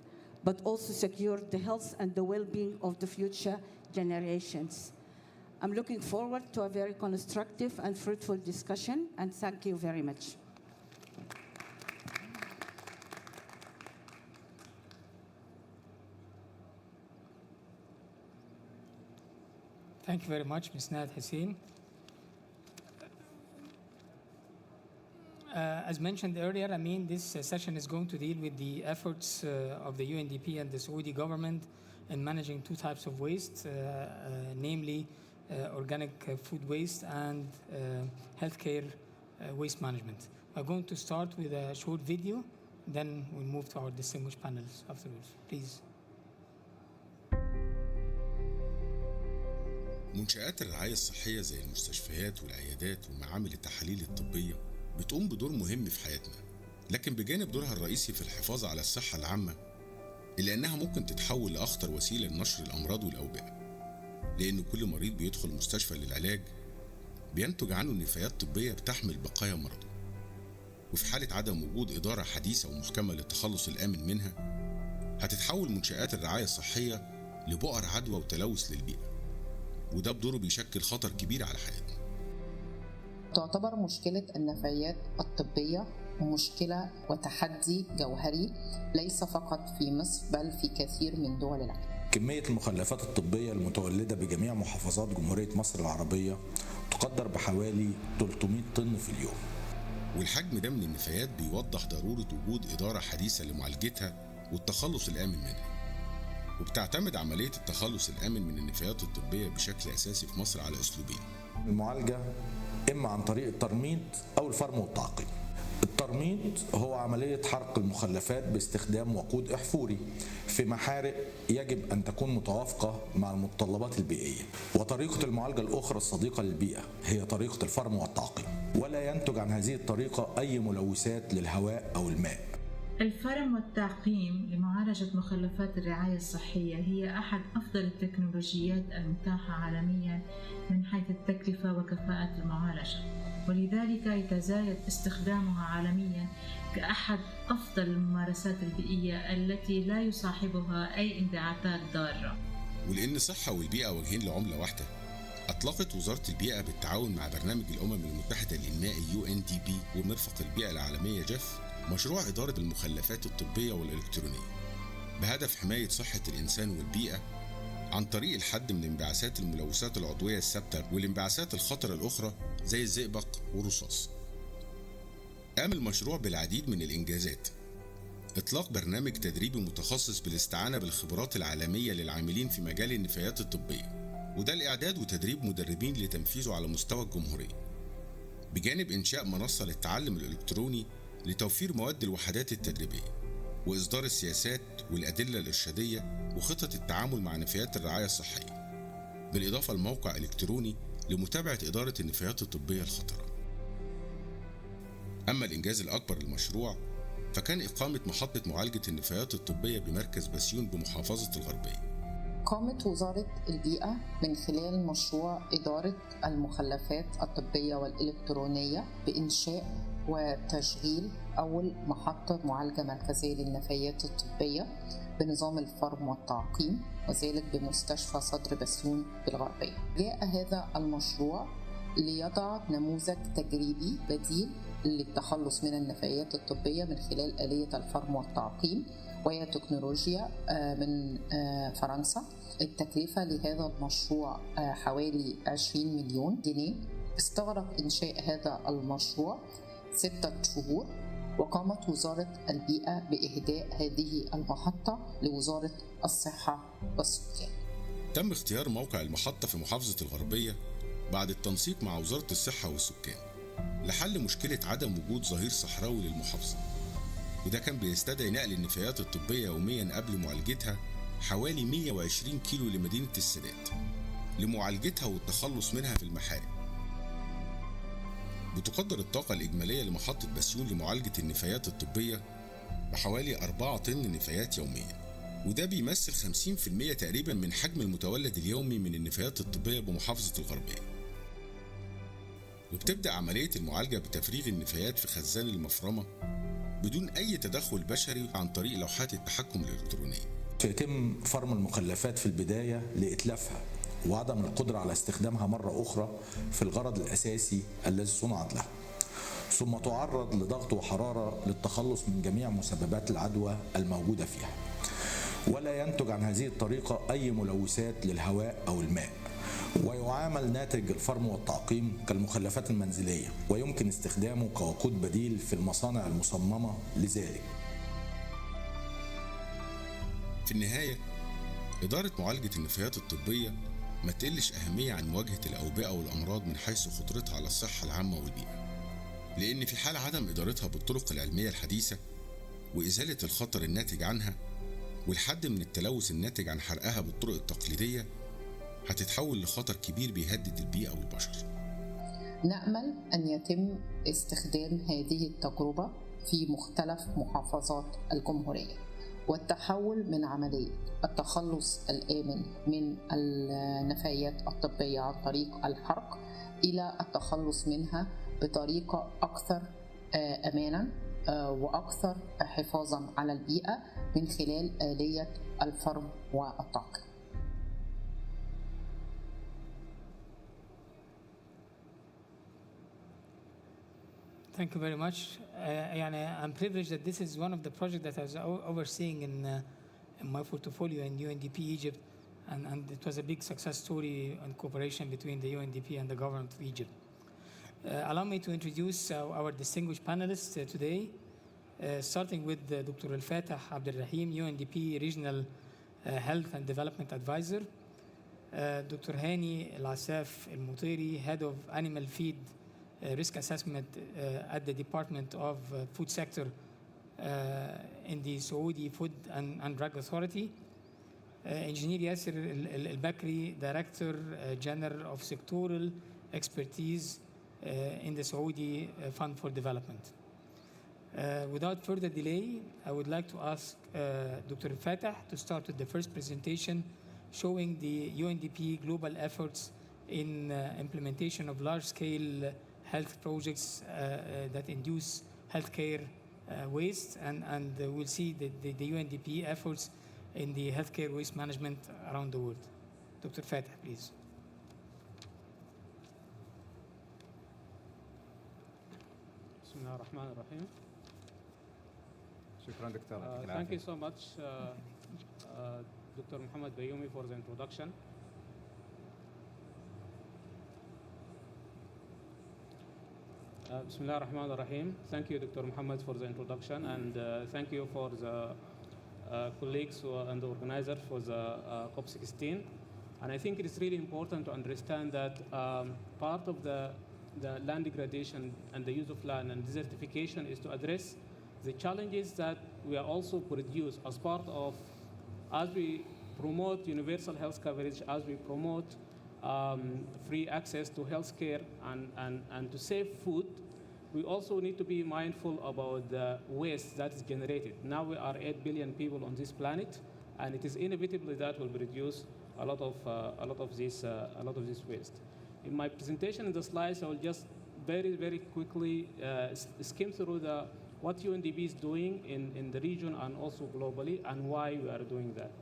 but also secure the health and the well-being of the future generations. I'm looking forward to a very constructive and fruitful discussion, and thank you very much.
Thank you very much, Ms. Nad Hussein. As mentioned earlier, I mean, this session is going to deal with the efforts of the UNDP and the Saudi government in managing two types of waste, namely organic food waste and healthcare waste management. We're going to start with a short video, then we'll move to our distinguished panels afterwards. Please.
منشآت الرعاية الصحية زي المستشفيات والعيادات ومعامل التحاليل الطبية بتقوم بدور مهم في حياتنا، لكن بجانب دورها الرئيسي في الحفاظ على الصحة العامة إلا أنها ممكن تتحول لأخطر وسيلة لنشر الأمراض والأوبئة، لأن كل مريض بيدخل المستشفى للعلاج بينتج عنه نفايات طبية بتحمل بقايا مرضه، وفي حالة عدم وجود إدارة حديثة ومحكمة للتخلص الآمن منها هتتحول منشآت الرعاية الصحية لبؤر عدوى وتلوث للبيئة، وده بدوره بيشكل خطر كبير على حياتنا.
تعتبر مشكلة النفايات الطبية مشكلة وتحدي جوهري ليس فقط في مصر بل في كثير من دول العالم.
كمية المخلفات الطبية المتولدة بجميع محافظات جمهورية مصر العربية تقدر بحوالي 300 طن في اليوم.
والحجم ده من النفايات بيوضح ضرورة وجود إدارة حديثة لمعالجتها والتخلص الآمن منها. وبتعتمد عملية التخلص الآمن من النفايات الطبية بشكل أساسي في مصر على أسلوبين.
المعالجة إما عن طريق الترميد أو الفرم والتعقيم. الترميد هو عملية حرق المخلفات باستخدام وقود احفوري في محارق يجب أن تكون متوافقة مع المتطلبات البيئية. وطريقة المعالجة الأخرى الصديقة للبيئة هي طريقة الفرم والتعقيم، ولا ينتج عن هذه الطريقة أي ملوثات للهواء أو الماء.
الفرم والتعقيم لمعالجة مخلفات الرعاية الصحية هي أحد أفضل التكنولوجيات المتاحة عالمياً من حيث التكلفة وكفاءة المعالجة، ولذلك يتزايد استخدامها عالمياً كأحد أفضل الممارسات البيئية التي لا يصاحبها أي انبعاثات ضارة.
ولأن الصحة والبيئة وجهين لعملة واحدة، أطلقت وزارة البيئة بالتعاون مع برنامج الأمم المتحدة الإنمائي UNDP ومرفق البيئة العالمية جيف مشروع إدارة المخلفات الطبية والإلكترونية بهدف حماية صحة الإنسان والبيئة عن طريق الحد من انبعاثات الملوثات العضوية الثابتة والانبعاثات الخطرة الأخرى زي الزئبق والرصاص. قام المشروع بالعديد من الإنجازات: إطلاق برنامج تدريبي متخصص بالاستعانة بالخبرات العالمية للعاملين في مجال النفايات الطبية، وده الإعداد وتدريب مدربين لتنفيذه على مستوى الجمهورية، بجانب إنشاء منصة للتعلم الإلكتروني لتوفير مواد الوحدات التدريبية وإصدار السياسات والأدلة الإرشادية وخطط التعامل مع نفايات الرعاية الصحية، بالإضافة لموقع إلكتروني لمتابعة إدارة النفايات الطبية الخطرة. أما الإنجاز الأكبر للمشروع فكان إقامة محطة معالجة النفايات الطبية بمركز بسيون بمحافظة الغربية.
قامت وزارة البيئة من خلال مشروع إدارة المخلفات الطبية والإلكترونية بإنشاء وتشغيل أول محطة معالجة مركزية للنفايات الطبية بنظام الفرم والتعقيم، وذلك بمستشفى صدر بسيون بالغربية. جاء هذا المشروع ليضع نموذج تجريبي بديل للتخلص من النفايات الطبية من خلال آلية الفرم والتعقيم، وهي تكنولوجيا من فرنسا. التكلفة لهذا المشروع حوالي 20 مليون جنيه. استغرق إنشاء هذا المشروع 6 شهور، وقامت وزارة البيئة بإهداء هذه المحطة لوزارة الصحة والسكان.
تم اختيار موقع المحطة في محافظة الغربية بعد التنسيق مع وزارة الصحة والسكان لحل مشكلة عدم وجود ظهير صحراوي للمحافظة، وده كان بيستدعي نقل النفايات الطبية يوميا قبل معالجتها حوالي 120 كيلو لمدينة السادات لمعالجتها والتخلص منها في المحارق. بتقدر الطاقة الإجمالية لمحطة بسيون لمعالجة النفايات الطبية بحوالي 4 طن نفايات يوميا، وده بيمثل 50% تقريبا من حجم المتولد اليومي من النفايات الطبية بمحافظة الغربية. وبتبدأ عملية المعالجة بتفريغ النفايات في خزان المفرمة بدون أي تدخل بشري عن طريق لوحات التحكم الإلكترونية.
سيتم فرم المخلفات في البداية لإتلافها وعدم القدرة على استخدامها مرة أخرى في الغرض الأساسي الذي صنعت له، ثم تعرض لضغط وحرارة للتخلص من جميع مسببات العدوى الموجودة فيها، ولا ينتج عن هذه الطريقة أي ملوثات للهواء أو الماء، ويعامل ناتج الفرم والتعقيم كالمخلفات المنزلية، ويمكن استخدامه كوقود بديل في المصانع المصممة لذلك.
في النهاية، إدارة معالجة النفايات الطبية ما تقلش أهمية عن مواجهة الأوبئة والأمراض من حيث خطورتها على الصحة العامة والبيئة، لأن في حال عدم إدارتها بالطرق العلمية الحديثة وإزالة الخطر الناتج عنها والحد من التلوث الناتج عن حرقها بالطرق التقليدية، هتتحول لخطر كبير بيهدد البيئة والبشر.
نأمل أن يتم استخدام هذه التجربة في مختلف محافظات الجمهورية، والتحول من عملية التخلص الآمن من النفايات الطبية عن طريق الحرق إلى التخلص منها بطريقة أكثر أمانا وأكثر حفاظا على البيئة من خلال آلية الفرم والتعقيم.
Thank you very much. I'm privileged that this is one of the projects that I was overseeing in my portfolio in UNDP Egypt, and it was a big success story and cooperation between the UNDP and the government of Egypt. Allow me to introduce our distinguished panelists today, starting with Dr. Al-Fatah Abdelrahim, UNDP Regional Health and Development Advisor, Dr. Hani Al-Asaf Al-Muteri, Head of Animal Feed Risk Assessment at the Department of Food Sector in the Saudi Food and Drug Authority, Engineer Yasser Al-Bakri, Director General of Sectoral Expertise in the Saudi Fund for Development. Without further delay, I would like to ask Dr. Al-Fatah to start with the first presentation showing the UNDP global efforts in implementation of large-scale health projects that induce healthcare waste, and we'll see the UNDP efforts in the healthcare waste management around the world. Dr. Fatah, please.
Bismillah ar-Rahman ar-Rahim.
شكرا دكتور.
Thank you so much, Dr. Muhammad Bayoumi, for the introduction. Bismillah ar-Rahman ar-Rahim. Thank you, Dr. Muhammad, for the introduction, and thank you for the colleagues and the organizer for the COP16. And I think it is really important to understand that part of the land degradation and the use of land and desertification is to address the challenges that we are also produce as part of, as we promote universal health coverage, as we promote free access to health care and to save food, we also need to be mindful about the waste that is generated. Now we are 8 billion people on this planet, and it is inevitable that will produce a lot of this waste. In my presentation in the slides, I will just very quickly skim through what UNDP is doing in the region and also globally, and why we are doing that.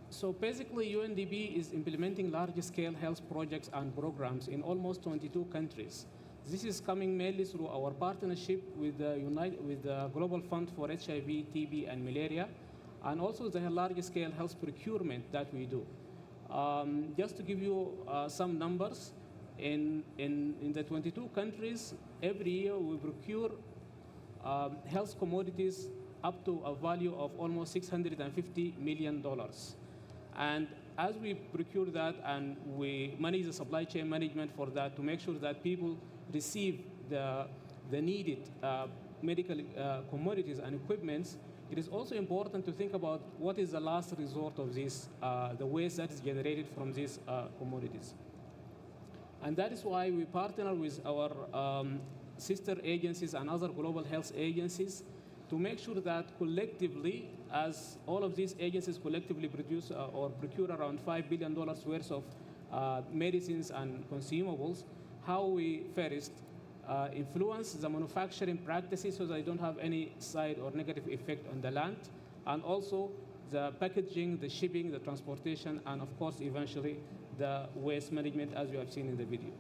So basically, UNDP is implementing large-scale health projects and programs in almost 22 countries. This is coming mainly through our partnership with the Global Fund for HIV, TB, and Malaria, and also the large-scale health procurement that we do. Just to give you some numbers, in the 22 countries, every year we procure health commodities up to a value of almost $650 million. And as we procure that and we manage the supply chain management for that to make sure that people receive the needed medical commodities and equipments, it is also important to think about what is the last resort of this, the waste that is generated from these commodities. And that is why we partner with our sister agencies and other global health agencies to make sure that collectively, as all of these agencies collectively produce or procure around $5 billion worth of medicines and consumables, how we first influence the manufacturing practices so they don't have any side or negative effect on the land, and also the packaging, the shipping, the transportation, and of course, eventually, the waste management, as you have seen in the video.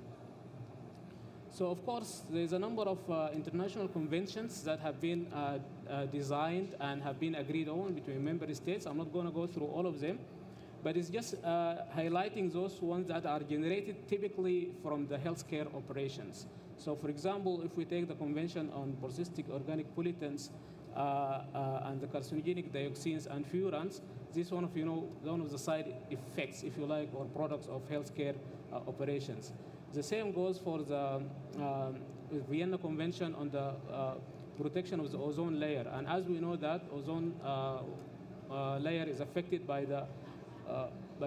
So, of course, there's a number of international conventions that have been designed and have been agreed on between member states. I'm not going to go through all of them, but it's just highlighting those ones that are generated typically from the healthcare operations. So, for example, if we take the Convention on Polycystic Organic Pollutants and the carcinogenic dioxins and furans, this one of the side effects, if you like, or products of healthcare operations. The same goes for the Vienna Convention on the protection of the ozone layer. And as we know that ozone layer is affected by the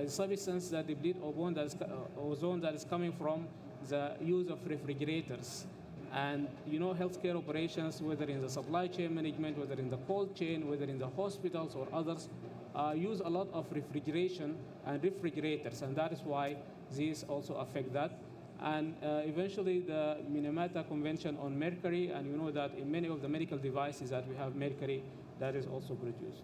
substance that deplete ozone that is coming from the use of refrigerators. And healthcare operations, whether in the supply chain management, whether in the cold chain, whether in the hospitals or others, use a lot of refrigeration and refrigerators, and that is why these also affect that. And eventually the Minamata Convention on mercury, and you know that in many of the medical devices that we have mercury that is also produced.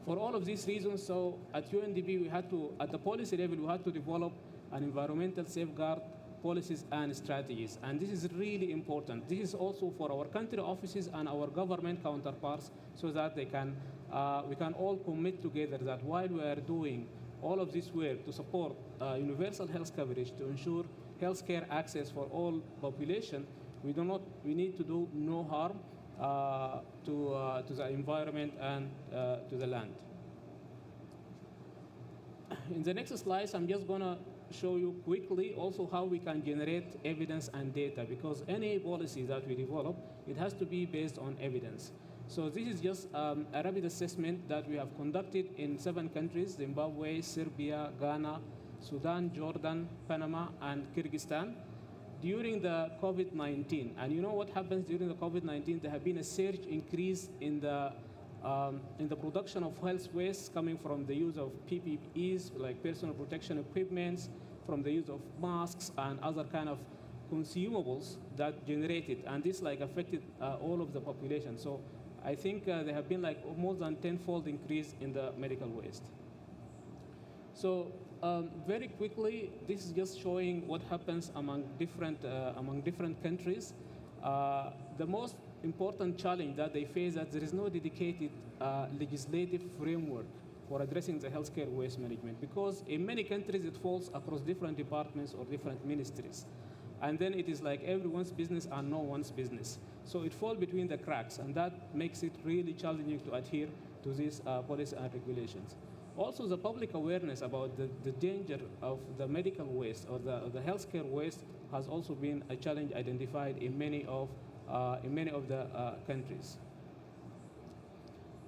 For all of these reasons, so at UNDP, at the policy level, we had to develop an environmental safeguard policies and strategies. And this is really important. This is also for our country offices and our government counterparts, so that we can all commit together that while we are doing all of this work to support universal health coverage, to ensure healthcare access for all population, we need to do no harm to the environment and to the land. In the next slides, I'm just going to show you quickly also how we can generate evidence and data, because any policy that we develop, it has to be based on evidence. So this is just a rapid assessment that we have conducted in 7 countries: Zimbabwe, Serbia, Ghana, Sudan, Jordan, Panama, and Kyrgyzstan, during the COVID-19. And you know what happens during the COVID-19? There have been a surge increase in the production of health waste coming from the use of PPEs, like personal protection equipment, from the use of masks and other kind of consumables that generated, and this affected all of the population. So I think there have been more than 10-fold increase in the medical waste. So very quickly, this is just showing what happens among different countries. The most important challenge that they face is that there is no dedicated legislative framework for addressing the healthcare waste management, because in many countries it falls across different departments or different ministries. And then it is like everyone's business and no one's business. So it falls between the cracks, and that makes it really challenging to adhere to these policies and regulations. Also, the public awareness about the danger of the medical waste or the healthcare waste has also been a challenge identified in many of the countries.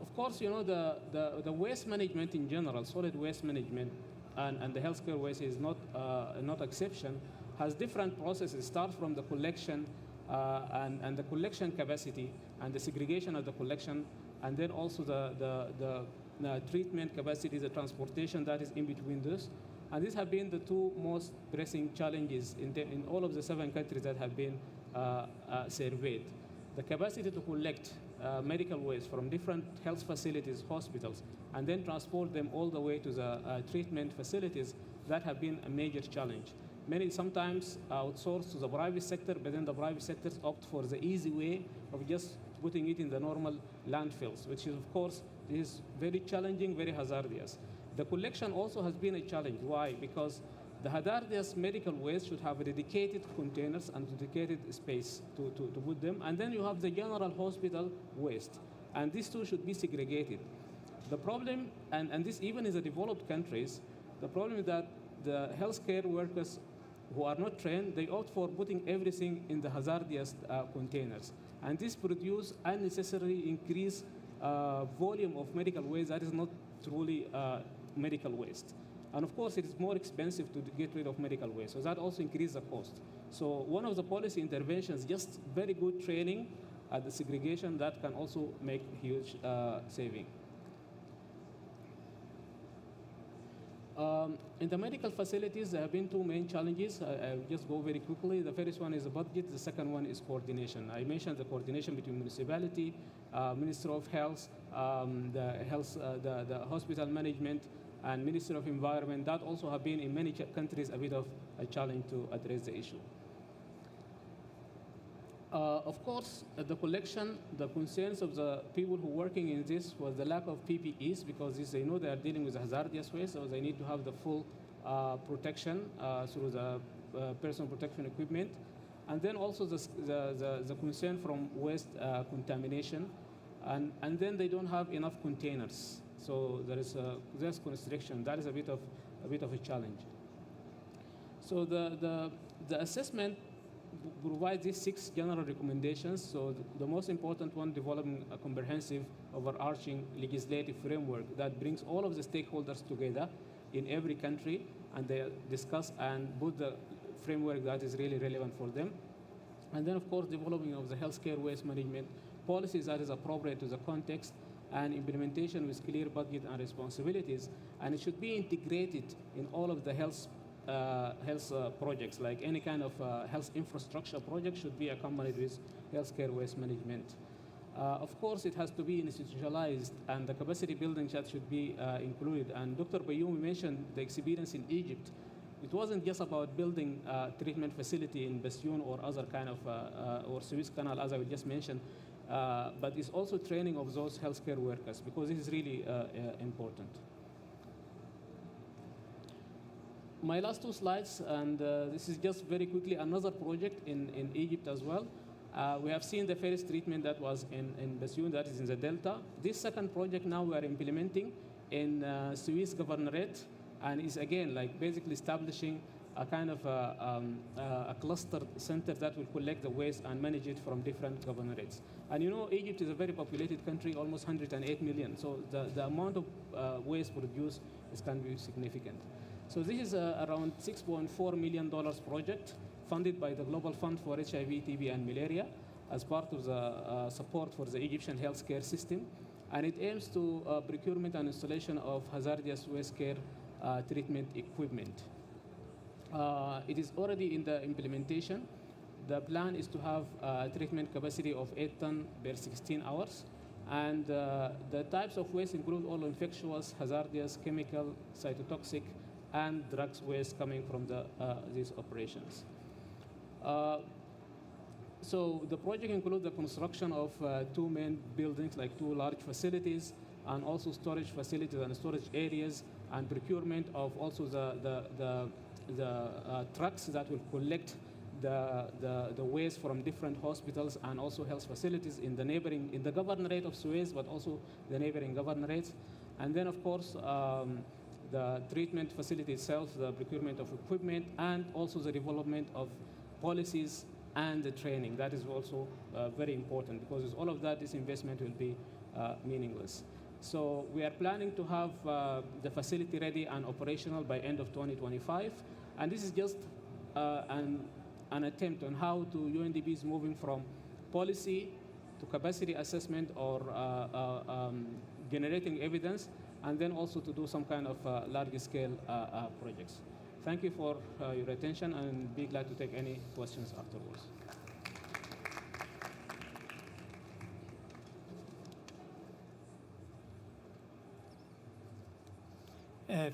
Of course, the waste management in general, solid waste management, and the healthcare waste is not exception, has different processes. Start from the collection and the collection capacity and the segregation of the collection, and then also the treatment capacity, the transportation that is in between those. And these have been the 2 most pressing challenges in all of the 7 countries that have been surveyed. The capacity to collect medical waste from different health facilities, hospitals, and then transport them all the way to the treatment facilities, that have been a major challenge. Many sometimes outsource to the private sector, but then the private sectors opt for the easy way of just putting it in the normal landfills, which is, of course, is very challenging, very hazardous. The collection also has been a challenge. Why? Because the hazardous medical waste should have dedicated containers and dedicated space to put them. And then you have the general hospital waste. And these 2 should be segregated. The problem, and this even in the developed countries, the problem is that the healthcare workers who are not trained, they opt for putting everything in the hazardous containers. And this produces unnecessarily increased volume of medical waste that is not truly medical waste. And of course, it is more expensive to get rid of medical waste, so that also increases the cost. So one of the policy interventions, just very good training at the segregation, that can also make huge saving. In the medical facilities, there have been 2 main challenges. I'll just go very quickly. The first one is the budget. The second one is coordination. I mentioned the coordination between municipality, Ministry of Health, the hospital management, and Ministry of Environment. That also have been in many countries a bit of a challenge to address the issue. Of course, the collection, the concerns of the people who are working in this was the lack of PPEs, because they know they are dealing with hazardous waste, so they need to have the full protection through the personal protection equipment. And then also the concern from waste contamination. And then they don't have enough containers. So there's constriction. That is a bit of a challenge. So the assessment provides these 6 general recommendations. So the most important one, developing a comprehensive, overarching legislative framework that brings all of the stakeholders together in every country, and they discuss and put the framework that is really relevant for them. And then, of course, developing of the healthcare waste management policies that is appropriate to the context, and implementation with clear budget and responsibilities. And it should be integrated in all of the health projects, like any kind of health infrastructure project should be accompanied with healthcare waste management. Of course, it has to be institutionalized, and the capacity building that should be included. And Dr. Bayoumi mentioned the experience in Egypt. It wasn't just about building a treatment facility in Bassioun or other kind of, or Suez Canal, as I just mentioned, but it's also training of those healthcare workers, because this is really important. My last 2 slides, and this is just very quickly another project in Egypt as well. We have seen the first treatment that was in Bassioun, that is in the Delta. This second project now we are implementing in Suez Governorate, and is again like basically establishing a kind of a cluster center that will collect the waste and manage it from different governorates. And you know, Egypt is a very populated country, almost 108 million. So the amount of waste produced can be significant. So this is around $6.4 million project funded by the Global Fund for HIV, TB, and Malaria as part of the support for the Egyptian healthcare system. And it aims to procurement and installation of hazardous waste care treatment equipment. It is already in the implementation. The plan is to have a treatment capacity of 8 tons per 16 hours. And the types of waste include all infectious, hazardous, chemical, cytotoxic, and drugs waste coming from these operations. So the project includes the construction of 2 main buildings, like 2 large facilities, and also storage facilities and storage areas, and procurement of also the trucks that will collect the waste from different hospitals and also health facilities in the governorate of Suez, but also the neighboring governorates. And then, of course, the treatment facility itself, the procurement of equipment, and also the development of policies and the training. That is also very important, because with all of that, this investment will be meaningless. So we are planning to have the facility ready and operational by end of 2025. And this is just an attempt on how UNDP is moving from policy to capacity assessment or generating evidence, and then also to do some kind of large-scale projects. Thank you for your attention, and be glad to take any questions afterwards.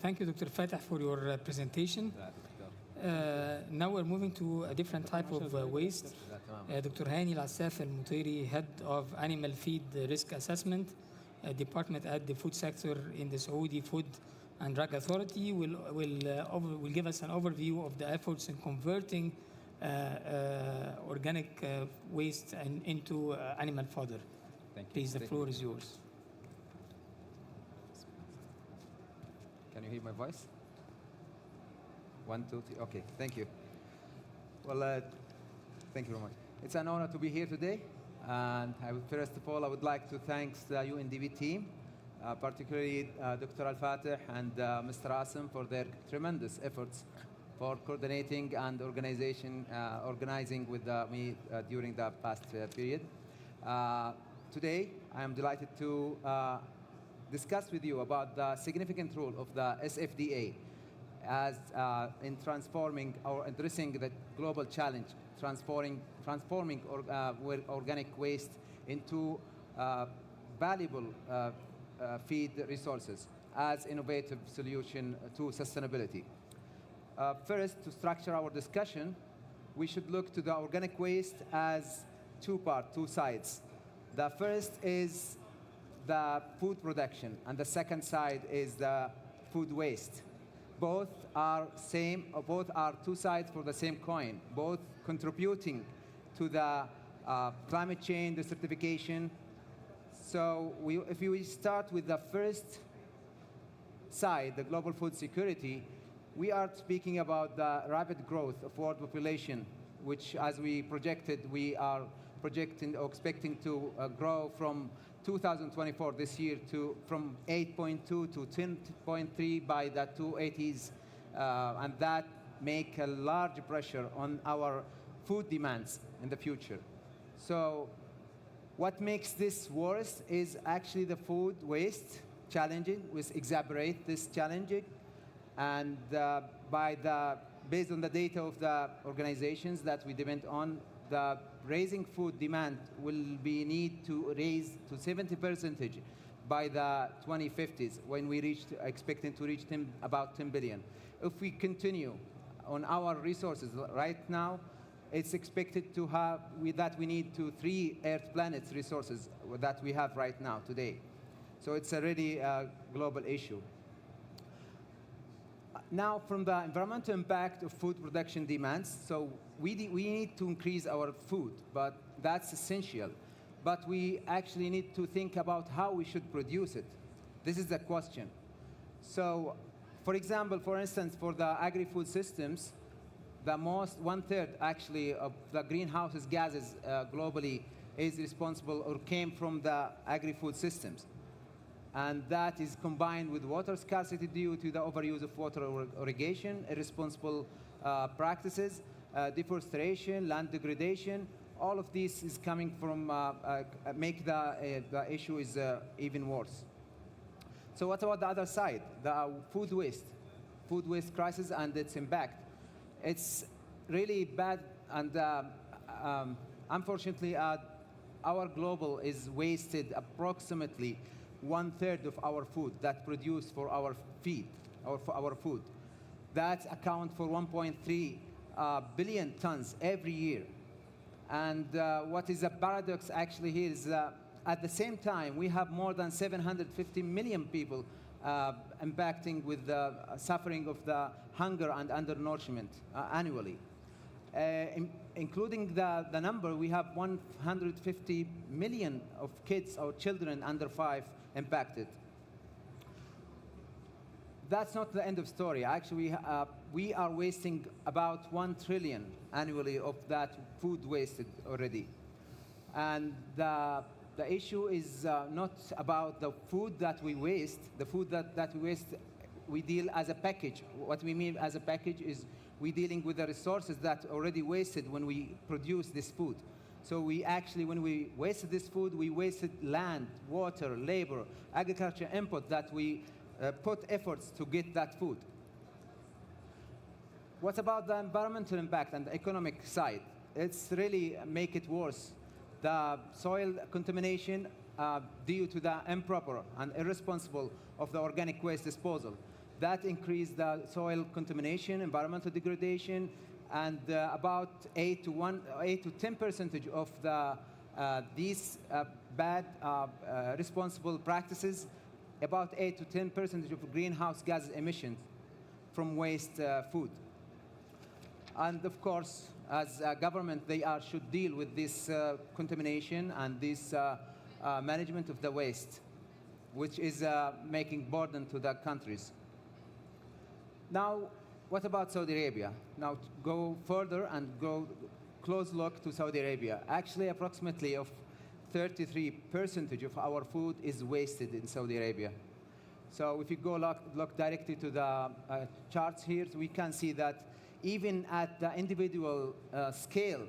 Thank you, Dr. Fatah, for your presentation. Now we're moving to a different type of waste. Dr. Hani Al-Assaf Al-Mutiri, Head of Animal Feed Risk Assessment Department at the Food Sector in the Saudi Food and Drug Authority, will give us an overview of the efforts in converting organic waste into animal fodder.
Thank you.
Please, the floor is yours.
Can you hear my voice? 1, 2, 3. Okay, thank you. Well, thank you very much. It's an honor to be here today. And first of all, I would like to thank the UNDP team, particularly Dr. Al-Fatih and Mr. Asim for their tremendous efforts for coordinating and organizing with me during the past period. Today, I am delighted to discuss with you about the significant role of the SFDA as in transforming or addressing the global challenge, transforming organic waste into valuable feed resources as innovative solution to sustainability. First, to structure our discussion, we should look to the organic waste as two sides. The first is the food production, and the second side is the food waste. Both are two sides for the same coin, both contributing to the climate change desertification. So if we start with the first side, the global food security, we are speaking about the rapid growth of world population, which, as we projected, we are projecting or expecting to grow from 2024 this year from 8.2 to 10.3 by the 2080s, and that make a large pressure on our food demands in the future. So what makes this worse is actually the food waste challenging, which exacerbate this challenging, and based on the data of the organizations that we depend on, the raising food demand will be need to raise to 70% by the 2050s, when we expecting to reach about 10 billion. If we continue on our resources right now, it's expected to have that we need 3 Earth planets resources that we have right now today. So it's a really global issue. Now, from the environmental impact of food production demands, so we need to increase our food, but that's essential. But we actually need to think about how we should produce it. This is the question. So, for example, for instance, for the agri-food systems, one-third actually of the greenhouse gases globally is responsible or came from the agri-food systems. And that is combined with water scarcity due to the overuse of water irrigation, irresponsible practices, deforestation, land degradation. All of this is coming from make the issue is even worse. So what about the other side, the food waste crisis and its impact? It's really bad, and unfortunately, our global is wasted approximately 1/3 of our food that produced for our feed, or for our food. That accounts for 1.3 billion tons every year. And what is a paradox actually here is at the same time, we have more than 750 million people impacting with the suffering of the hunger and undernourishment annually. Including the number, we have 150 million of kids or children under 5 impacted. That's not the end of story. Actually, we are wasting about 1 trillion annually of that food wasted already. And the issue is not about the food that we waste. The food that we waste, we deal as a package. What we mean as a package is we're dealing with the resources that already wasted when we produce this food. So we actually, when we wasted this food, we wasted land, water, labor, agriculture input that we put efforts to get that food. What about the environmental impact and the economic side? It's really make it worse. The soil contamination due to the improper and irresponsible of the organic waste disposal. That increased the soil contamination, environmental degradation, and about 8 to 10% of these bad responsible practices, about 8 to 10% of greenhouse gas emissions from waste food. And of course, as a government, they should deal with this contamination and this management of the waste, which is making burden to the countries. Now, what about Saudi Arabia? Now, to go further and go close look to Saudi Arabia. Actually, approximately of 33% of our food is wasted in Saudi Arabia. So if you go look directly to the charts here, we can see that even at the individual scale,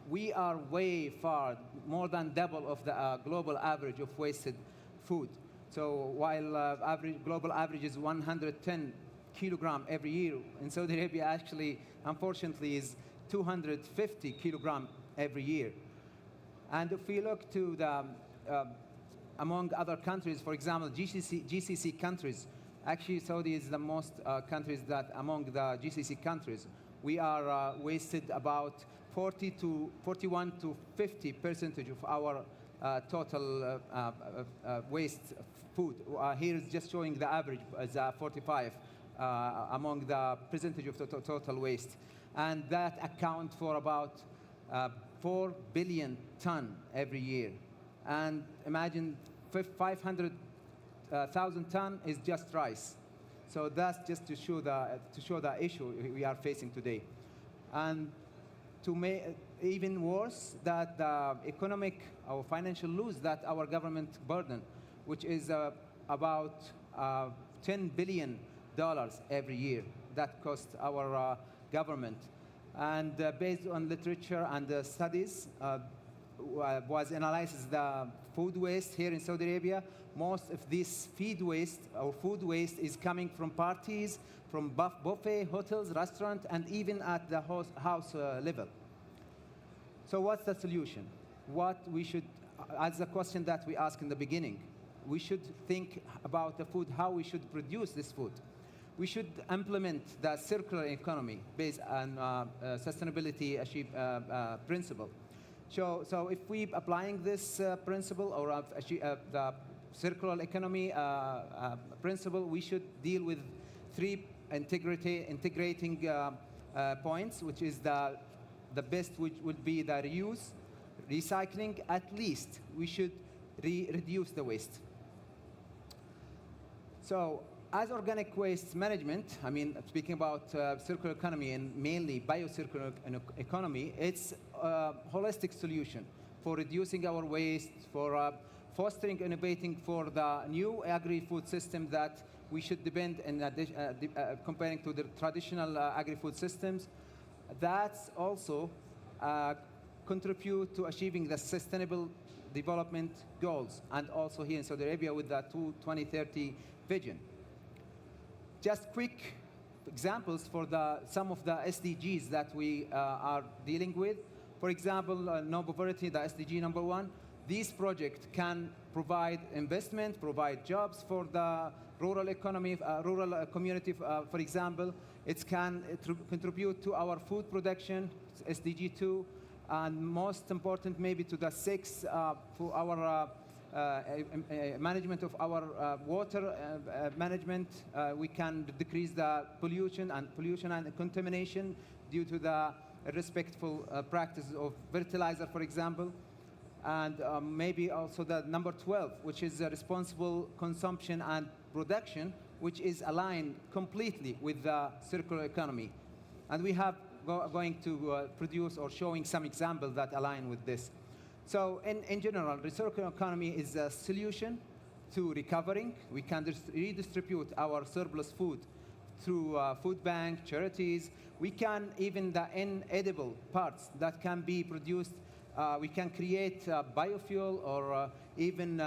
we are way far, more than double of the global average of wasted food. So while global average is 110 kilogram every year, in Saudi Arabia actually, unfortunately, is 250 kilogram every year. And if we look to the among other countries, for example, GCC countries. Actually, Saudi is the most countries that among the GCC countries, we are wasted about 41 to 50% of our total waste food. Here is just showing the average as 45 among the percentage of total waste. And that account for about 4 billion ton every year. And imagine 500,000 ton is just rice. So that's just to show the issue we are facing today. And to make even worse, that the economic or financial loss that our government burden, which is about $10 billion every year, that costs our government. And based on literature and studies, was analyzes the food waste here in Saudi Arabia. Most of this feed waste or food waste is coming from parties, from buffet, hotels, restaurants, and even at the house level. So what's the solution? What we should, as the question that we asked in the beginning, we should think about the food, how we should produce this food. We should implement the circular economy based on sustainability principle. So if we applying this principle or the circular economy principle, we should deal with three integrating points, which is the best, which would be the reuse, recycling. At least we should reduce the waste. So as organic waste management, I mean, speaking about circular economy and mainly biocircular economy, it's a holistic solution for reducing our waste, for fostering, innovating for the new agri-food system that we should depend in comparing to the traditional agri-food systems. That's also contribute to achieving the sustainable development goals, and also here in Saudi Arabia with the 2030 vision. Just quick examples for some of the SDGs that we are dealing with. For example, no poverty, the SDG number 1. This project can provide investment, provide jobs for the rural economy, rural community, for example. It can contribute to our food production, SDG 2, and most important maybe to the 6 for our management of our water management. We can decrease the pollution and contamination due to the respectful practices of fertilizer, for example. And maybe also the number 12, which is responsible consumption and production, which is aligned completely with the circular economy. And we have going to produce or showing some examples that align with this. So in general, the circular economy is a solution to recovering. We can redistribute our surplus food through food bank, charities. We can, even the inedible parts that can be produced, we can create biofuel or even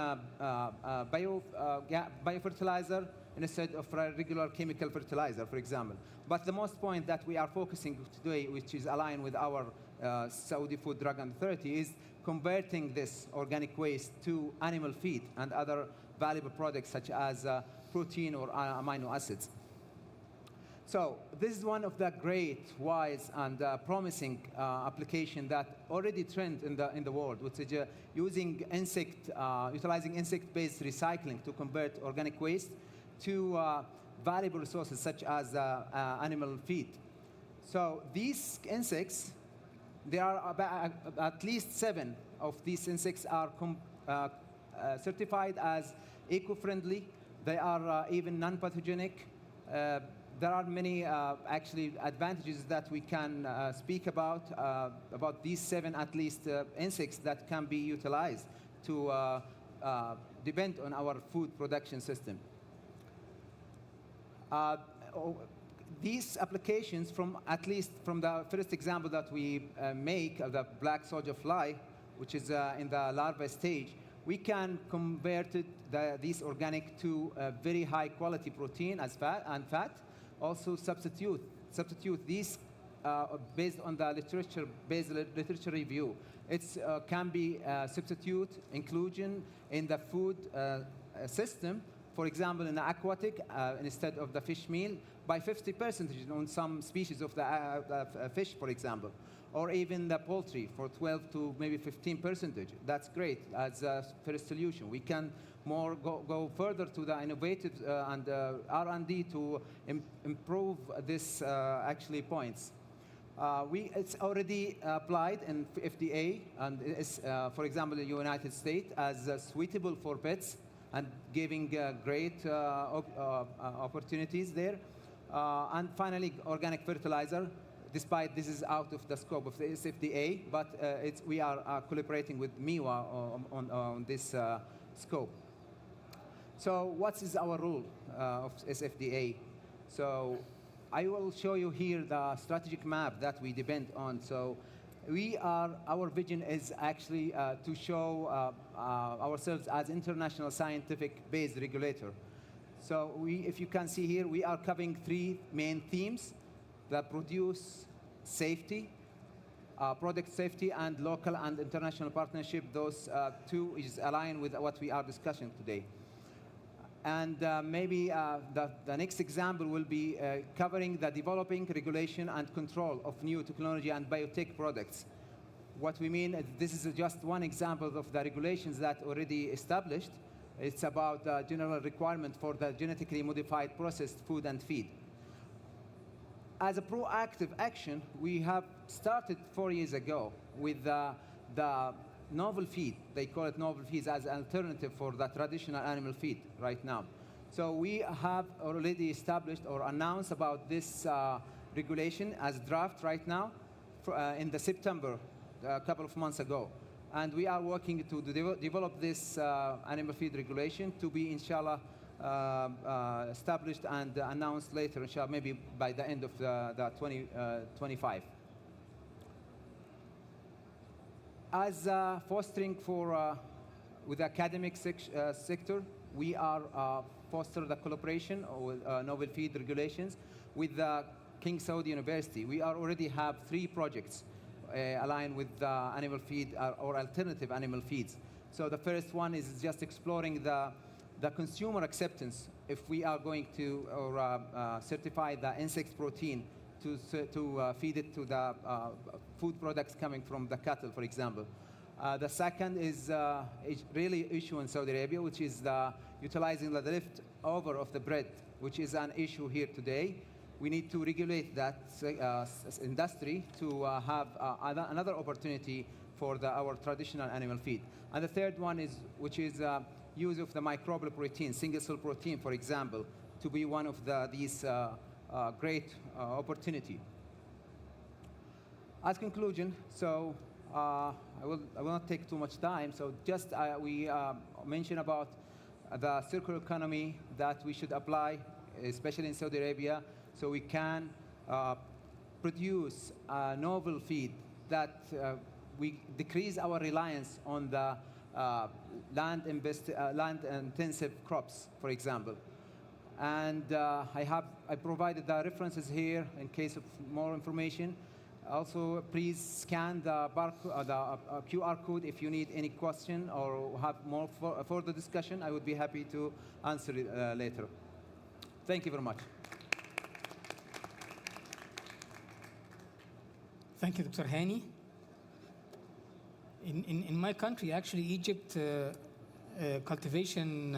biofertilizer instead of regular chemical fertilizer, for example. But the most point that we are focusing today, which is aligned with our Saudi Food, Drug and Authority, is converting this organic waste to animal feed and other valuable products such as protein or amino acids. So this is one of the great, wise, and promising application that already trend in the world, which is utilizing insect-based recycling to convert organic waste to valuable resources such as animal feed. So these insects, there are about at least 7 of these insects are certified as eco-friendly. They are even non-pathogenic. There are many actually advantages that we can speak about these 7 at least insects that can be utilized to depend on our food production system. These applications, at least from the first example that we make of the black soldier fly, which is in the larva stage, we can convert these organic to very high quality protein as fat. Also substitute these based on the literature review. It can be substitute inclusion in the food system. For example, in the aquatic, instead of the fish meal, by 50% on some species of the fish, for example, or even the poultry for 12 to maybe 15%. That's great as a first solution. We can go further to the innovative and R&D to improve this actually points. It's already applied in FDA and is, for example, in the United States as suitable for pets and giving great opportunities there. And finally, organic fertilizer, despite this is out of the scope of the SFDA, but we are collaborating with MIWA on this scope. So what is our role of SFDA? So I will show you here the strategic map that we depend on. So our vision is actually to show ourselves as international scientific-based regulator. So if you can see here, we are covering 3 main themes: the produce safety, product safety, and local and international partnership. Those 2 is aligned with what we are discussing today. And maybe the next example will be covering the developing, regulation, and control of new technology and biotech products. What we mean is this is just one example of the regulations that already established. It's about the general requirement for the genetically modified processed food and feed. As a proactive action, we have started 4 years ago with the novel feed. They call it novel feeds as an alternative for the traditional animal feed right now. So we have already established or announced about this regulation as draft right now in the September, a couple of months ago. And we are working to develop this animal feed regulation to be, inshallah, established and announced later, inshallah, maybe by the end of the 2025. As fostering with the academic sector, we are foster the collaboration with novel feed regulations with the King Saud University. We already have 3 projects aligned with animal feed or alternative animal feeds. So the first one is just exploring the consumer acceptance if we are going to certify the insect protein to feed it to the food products coming from the cattle, for example. The second is really issue in Saudi Arabia, which is utilizing the leftover of the bread, which is an issue here today. We need to regulate that industry to have another opportunity for our traditional animal feed. And the third one is, which is use of the microbial protein, single-cell protein, for example, to be one of these great opportunity. As conclusion, so I will not take too much time. So just we mentioned about the circular economy that we should apply, especially in Saudi Arabia, so we can produce novel feed that we decrease our reliance on the land-intensive crops, for example. And I provided the references here in case of more information. Also, please scan the QR code if you need any question or have more further discussion. I would be happy to answer it later. Thank you very much.
Thank you, Dr. Hani. In my country, actually, Egypt, cultivation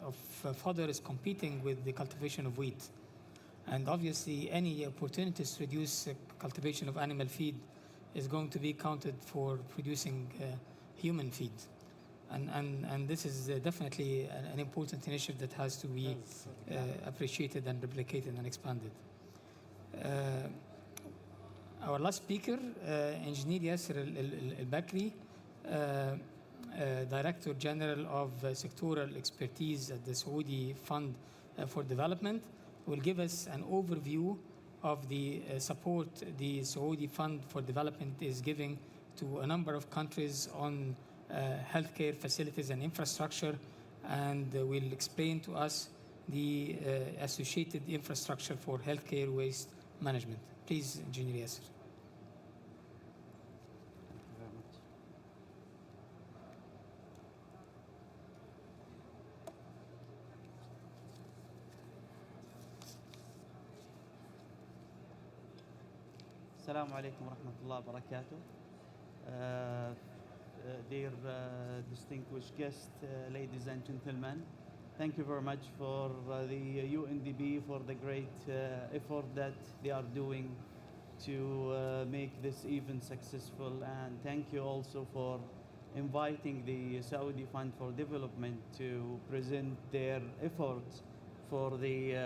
of fodder is competing with the cultivation of wheat. And obviously, any opportunities to reduce cultivation of animal feed is going to be counted for producing human feed. And this is definitely an important initiative that has to be appreciated and replicated and expanded. Our last speaker, Engineer Yasser Al-Bakri, Director General of Sectoral Expertise at the Saudi Fund for Development, will give us an overview of the support the Saudi Fund for Development is giving to a number of countries on healthcare facilities and infrastructure, and will explain to us the associated infrastructure for healthcare waste management. Please, Engineer Yasser.
Assalamu alaikum wa rahmatullahi wa barakatuh. Dear distinguished guests, ladies and gentlemen, thank you very much for the UNDP for the great effort that they are doing to make this event successful, and thank you also for inviting the Saudi Fund for Development to present their efforts for the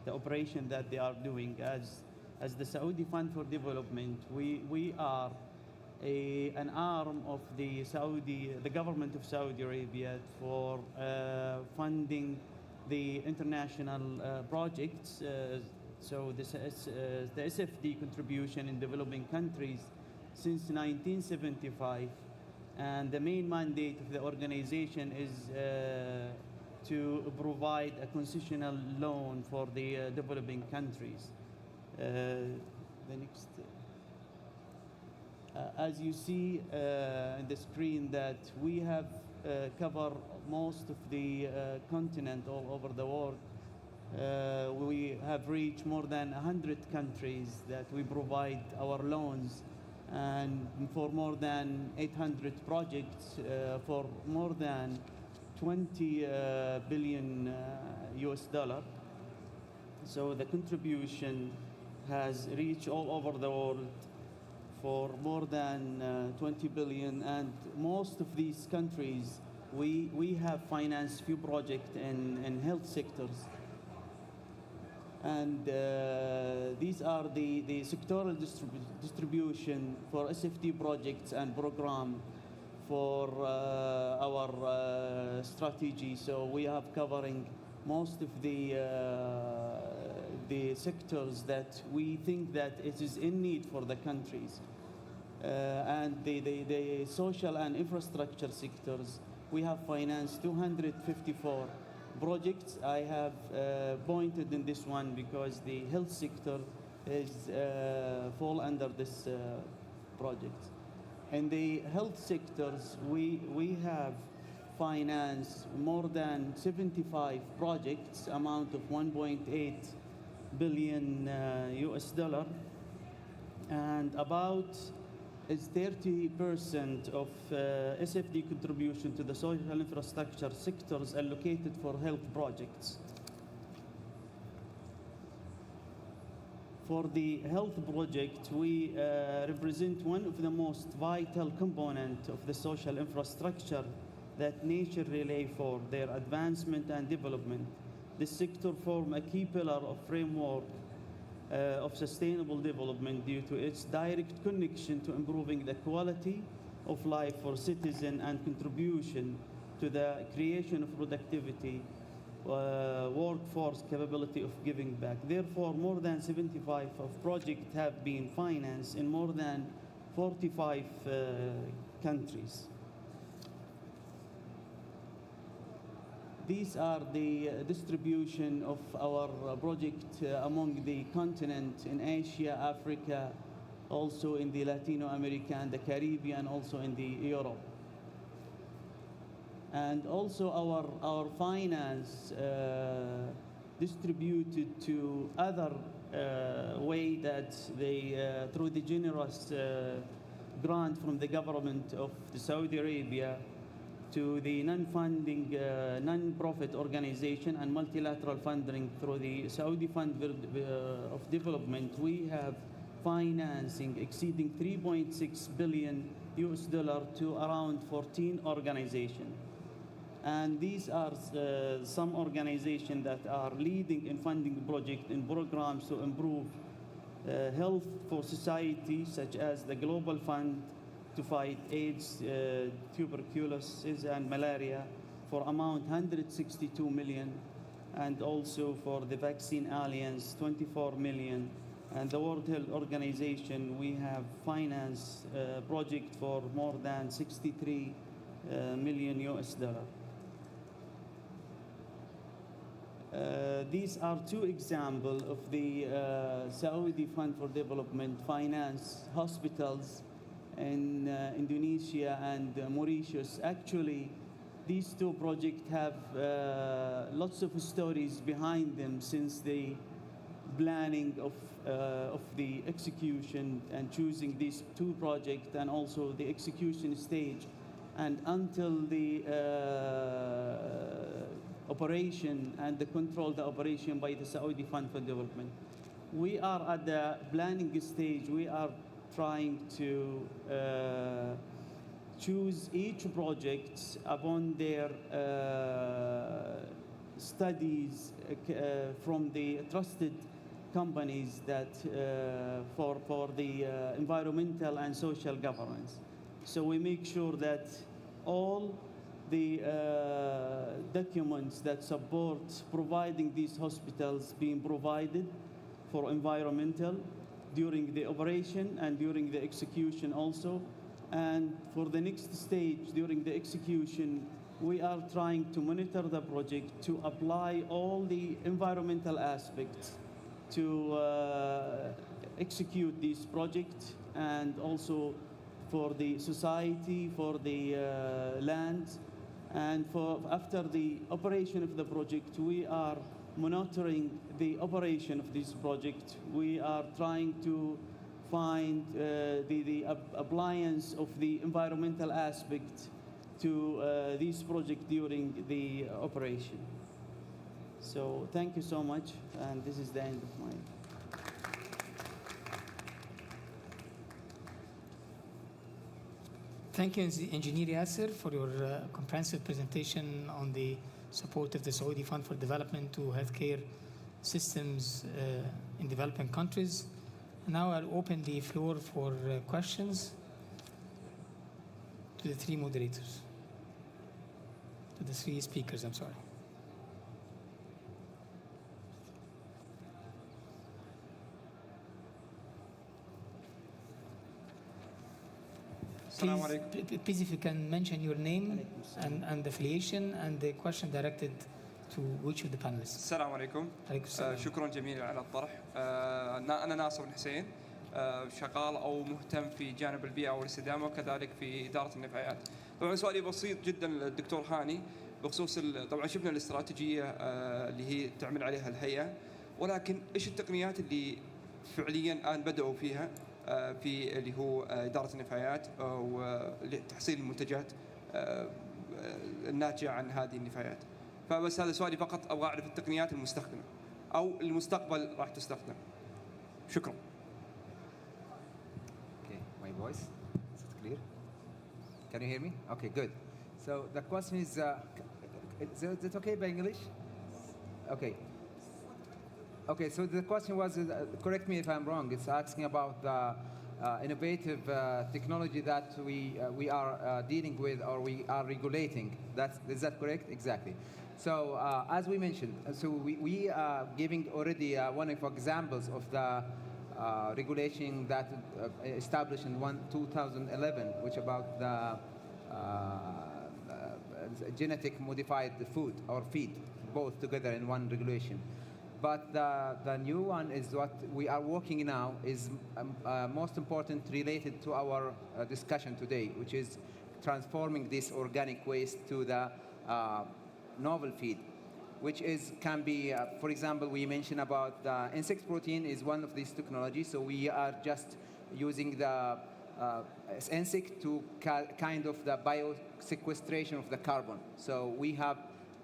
operation that they are doing. As the Saudi Fund for Development, we are an arm of the government of Saudi Arabia for funding the international projects. So the SFD contribution in developing countries since 1975, and the main mandate of the organization is to provide a concessional loan for the developing countries. The next, as you see in the screen, that we have covered most of the continent all over the world. We have reached more than 100 countries that we provide our loans, and for more than 800 projects for more than 20 billion US dollar. So the contribution has reached all over the world for more than 20 billion, and most of these countries we have financed few projects in health sectors. And these are the sectoral distribution for SFT projects and program for our strategy. So we have covering most of the sectors that we think that it is in need for the countries. And the social and infrastructure sectors, we have financed 254 projects. I have pointed in this one because the health sector is fall under this project. In the health sectors, we have financed more than 75 projects, amount of 1.8 billion US dollar, and about is 30% of SFD contribution to the social infrastructure sectors allocated for health projects. For the health project, we represent one of the most vital components of the social infrastructure that nature relay for their advancement and development. This sector forms a key pillar of framework of sustainable development due to its direct connection to improving the quality of life for citizens and contribution to the creation of productivity, workforce capability of giving back. Therefore, more than 75 of projects have been financed in more than 45 countries. These are the distribution of our project among the continent in Asia, Africa, also in the Latino America and the Caribbean, also in the Europe. And also our finance distributed to other way that they, through the generous grant from the government of the Saudi Arabia, to the non-funding, non-profit organization and multilateral funding through the Saudi Fund of Development. We have financing exceeding 3.6 billion US dollar to around 14 organizations. And these are some organizations that are leading in funding projects and programs to improve health for society, such as the Global Fund to fight AIDS, tuberculosis, and malaria for amount 162 million, and also for the Vaccine Alliance 24 million, and the World Health Organization we have financed project for more than 63 million US dollar. These are two examples of the Saudi Fund for Development finance hospitals in Indonesia and Mauritius. Actually, these two projects have lots of stories behind them since they planning of the execution and choosing these two projects and also the execution stage and until the operation and the control the operation by the Saudi Fund for Development. We are at the planning stage. We are trying to choose each project upon their studies from the trusted companies that for the environmental and social governance. So we make sure that all the documents that support providing these hospitals being provided for environmental during the operation and during the execution also. And for the next stage during the execution, we are trying to monitor the project to apply all the environmental aspects to execute this project and also for the society, for the land, and for after the operation of the project, we are monitoring the operation of this project. We are trying to find the appliance of the environmental aspect to this project during the operation. So thank you so much, and this is the end of my.
Thank you, Engineer Yasser, for your comprehensive presentation on the support of the Saudi Fund for Development to healthcare systems in developing countries. Now I'll open the floor for questions to the three moderators, to the three speakers, I'm sorry. Please, if you can mention your name and affiliation and the question directed to which of the panelists.
السلام عليكم. شكرا جميلا على الطرح. أنا ناصر بن حسين، شغال أو مهتم في جانب البيئة والاستدامة وكذلك في إدارة النفايات. طبعا سؤالي بسيط جدا للدكتور هاني بخصوص طبعا شفنا الاستراتيجية اللي هي تعمل عليها الهيئة، ولكن إيش التقنيات اللي فعليا الآن بدأوا فيها في اللي هو إدارة النفايات وتحصيل المنتجات الناتجة عن هذه النفايات. فبس هذا سؤالي فقط، أبغى أعرف التقنيات المستخدمة أو المستقبل راح تستخدم. شكرا.
Okay, my voice is it clear? Can you hear me? Okay, good. So the question is it okay by English? Okay. Okay, so the question was, correct me if I'm wrong, it's asking about the innovative technology that we are dealing with or we are regulating. Is that correct? Exactly. So as we mentioned, so we are giving already one of examples of the regulation that established in 2011, which about the genetic modified food or feed, both together in one regulation. But the new one is what we are working now is most important related to our discussion today, which is transforming this organic waste to the novel feed, which can be, for example, we mentioned about the insect protein is one of these technologies. So we are just using the insect to kind of the biosequestration of the carbon. So we have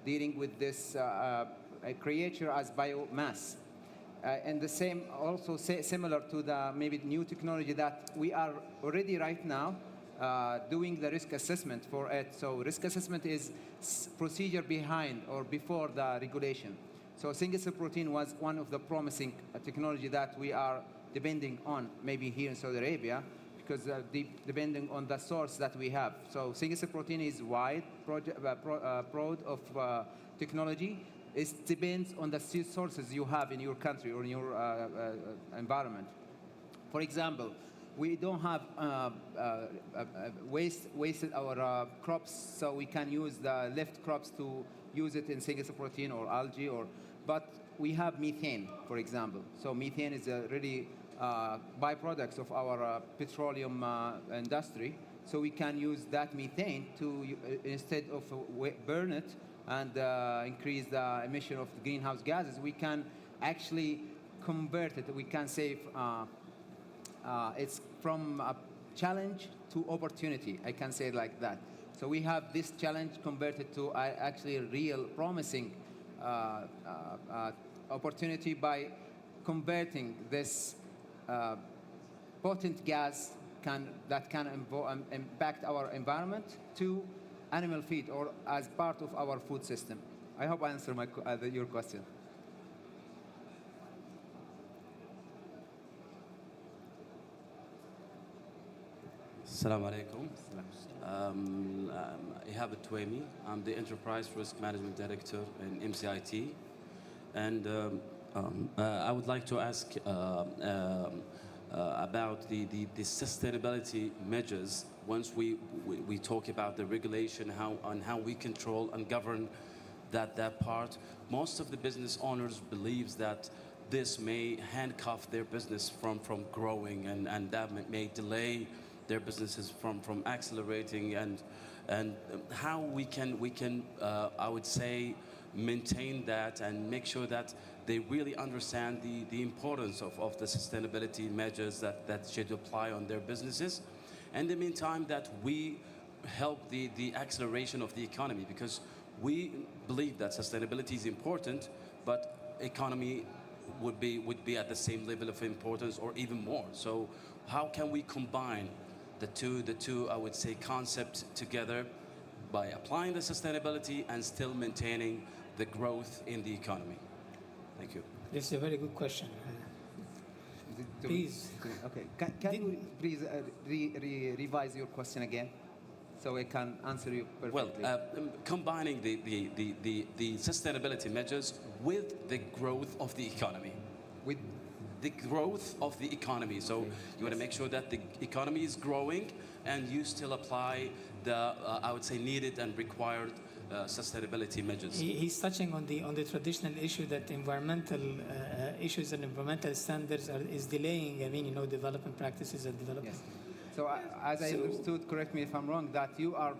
dealing with this a creature as biomass. And the same, also similar to the maybe new technology that we are already right now doing the risk assessment for it. So risk assessment is procedure behind or before the regulation. So single-cell protein was one of the promising technology that we are depending on, maybe here in Saudi Arabia, because depending on the source that we have. So single-cell protein is wide, broad of technology. It depends on the sources you have in your country or in your environment. For example, we don't have wasted our crops, so we can use the left crops to use it in single-cell protein or algae, but we have methane, for example. So methane is a really byproducts of our petroleum industry. So we can use that methane to instead of burn it and increase the emission of greenhouse gases, we can actually convert it, we can say it's from a challenge to opportunity. I can say it like that. So we have this challenge converted to actually a real promising opportunity by converting this potent gas that can impact our environment to animal feed or as part of our food system. I hope I answered your question.
Assalamu alaikum. Ihab Twemi. I'm the Enterprise Risk Management Director in MCIT. And I would like to ask about the sustainability measures once we talk about the regulation, how we control and govern that part. Most of the business owners believes that this may handcuff their business from growing, and that may delay their businesses from accelerating, and how we can I would say maintain that and make sure that they really understand the importance of the sustainability measures that should apply on their businesses. And in the meantime, that we help the acceleration of the economy, because we believe that sustainability is important, but economy would be at the same level of importance or even more. So how can we combine the two I would say concepts together by applying the sustainability and still maintaining the growth in the economy? Thank you.
This is a very good question. Please.
Okay. Can you please revise your question again, so I can answer you perfectly?
Well, combining the sustainability measures with the growth of the economy.
With
the growth of the economy. So you want to make sure that the economy is growing and you still apply the, I would say, needed and required sustainability measures.
He's touching on the traditional issue that environmental issues and environmental standards is delaying, development practices and development.
Yes. So as I understood, correct me if I'm wrong, that you are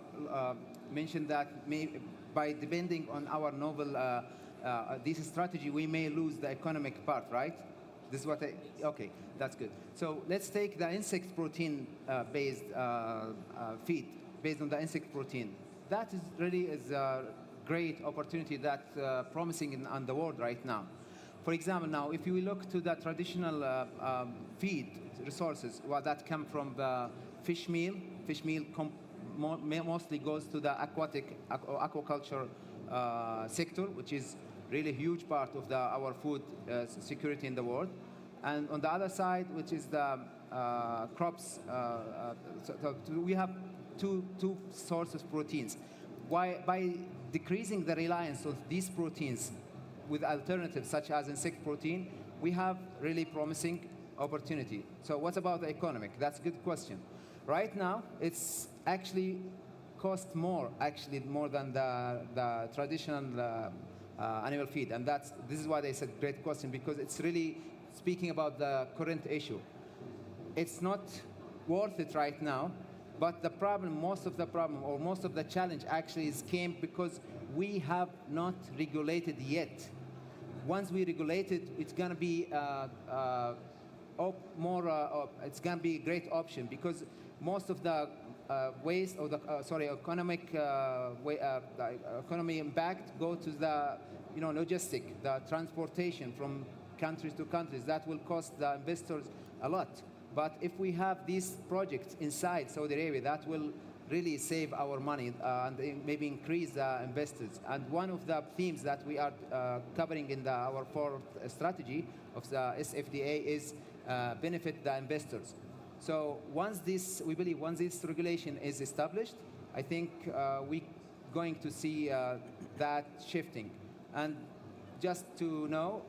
mentioned that by depending on our novel this strategy, we may lose the economic part, right? This is what okay, that's good. So let's take the insect protein based feed based on the insect protein. That is really a great opportunity that's promising in the world right now. For example, now if you look to the traditional feed resources, that come from the fish meal mostly goes to the aquaculture sector, which is really huge part of our food security in the world. And on the other side, which is the crops, so we have two sources of proteins. By decreasing the reliance on these proteins with alternatives such as insect protein, we have really promising opportunity. So what about the economic? That's a good question. Right now, it's actually cost more than the traditional animal feed, and this is why they said great question, because it's really speaking about the current issue. It's not worth it right now, but the problem, most of the challenge actually came because we have not regulated yet. Once we regulate it, it's going to be it's going to be a great option, because most of the waste or the economy impact go to the logistic, the transportation from countries to countries. That will cost the investors a lot. But if we have these projects inside Saudi Arabia, that will really save our money and maybe increase the investors. And one of the themes that we are covering in our fourth strategy of the SFDA is benefit the investors. So we believe once this regulation is established, I think we're going to see that shifting. And just to know,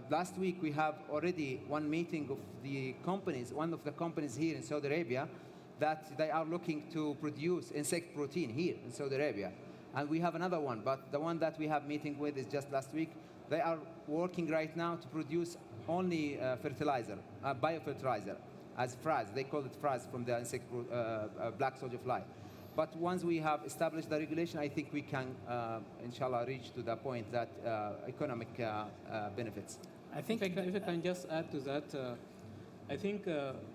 last week we have already one meeting of one of the companies here in Saudi Arabia, that they are looking to produce insect protein here in Saudi Arabia. And we have another one, but the one that we have meeting with is just last week. They are working right now to produce only fertilizer, biofertilizer, as frass. They call it frass from the insect black soldier fly. But once we have established the regulation, I think we can, inshallah, reach to the point that economic benefits.
I think
if I can just add to that, I think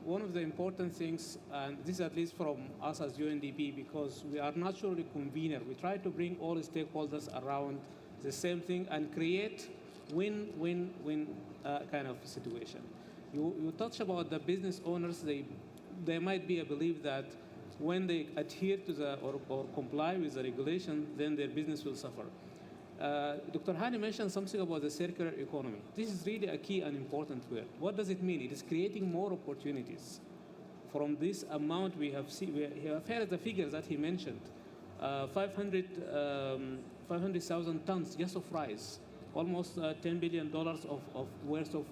one of the important things, and this is at least from us as UNDP, because we are naturally convener, we try to bring all the stakeholders around the same thing and create win-win-win kind of situation. You touch about the business owners, there might be a belief that when they adhere to the or comply with the regulation, then their business will suffer. Dr. Hani mentioned something about the circular economy. This is really a key and important word. What does it mean? It is creating more opportunities. From this amount we have seen, we have heard the figures that he mentioned, 500,000 tons just of rice, almost $10 billion of worth of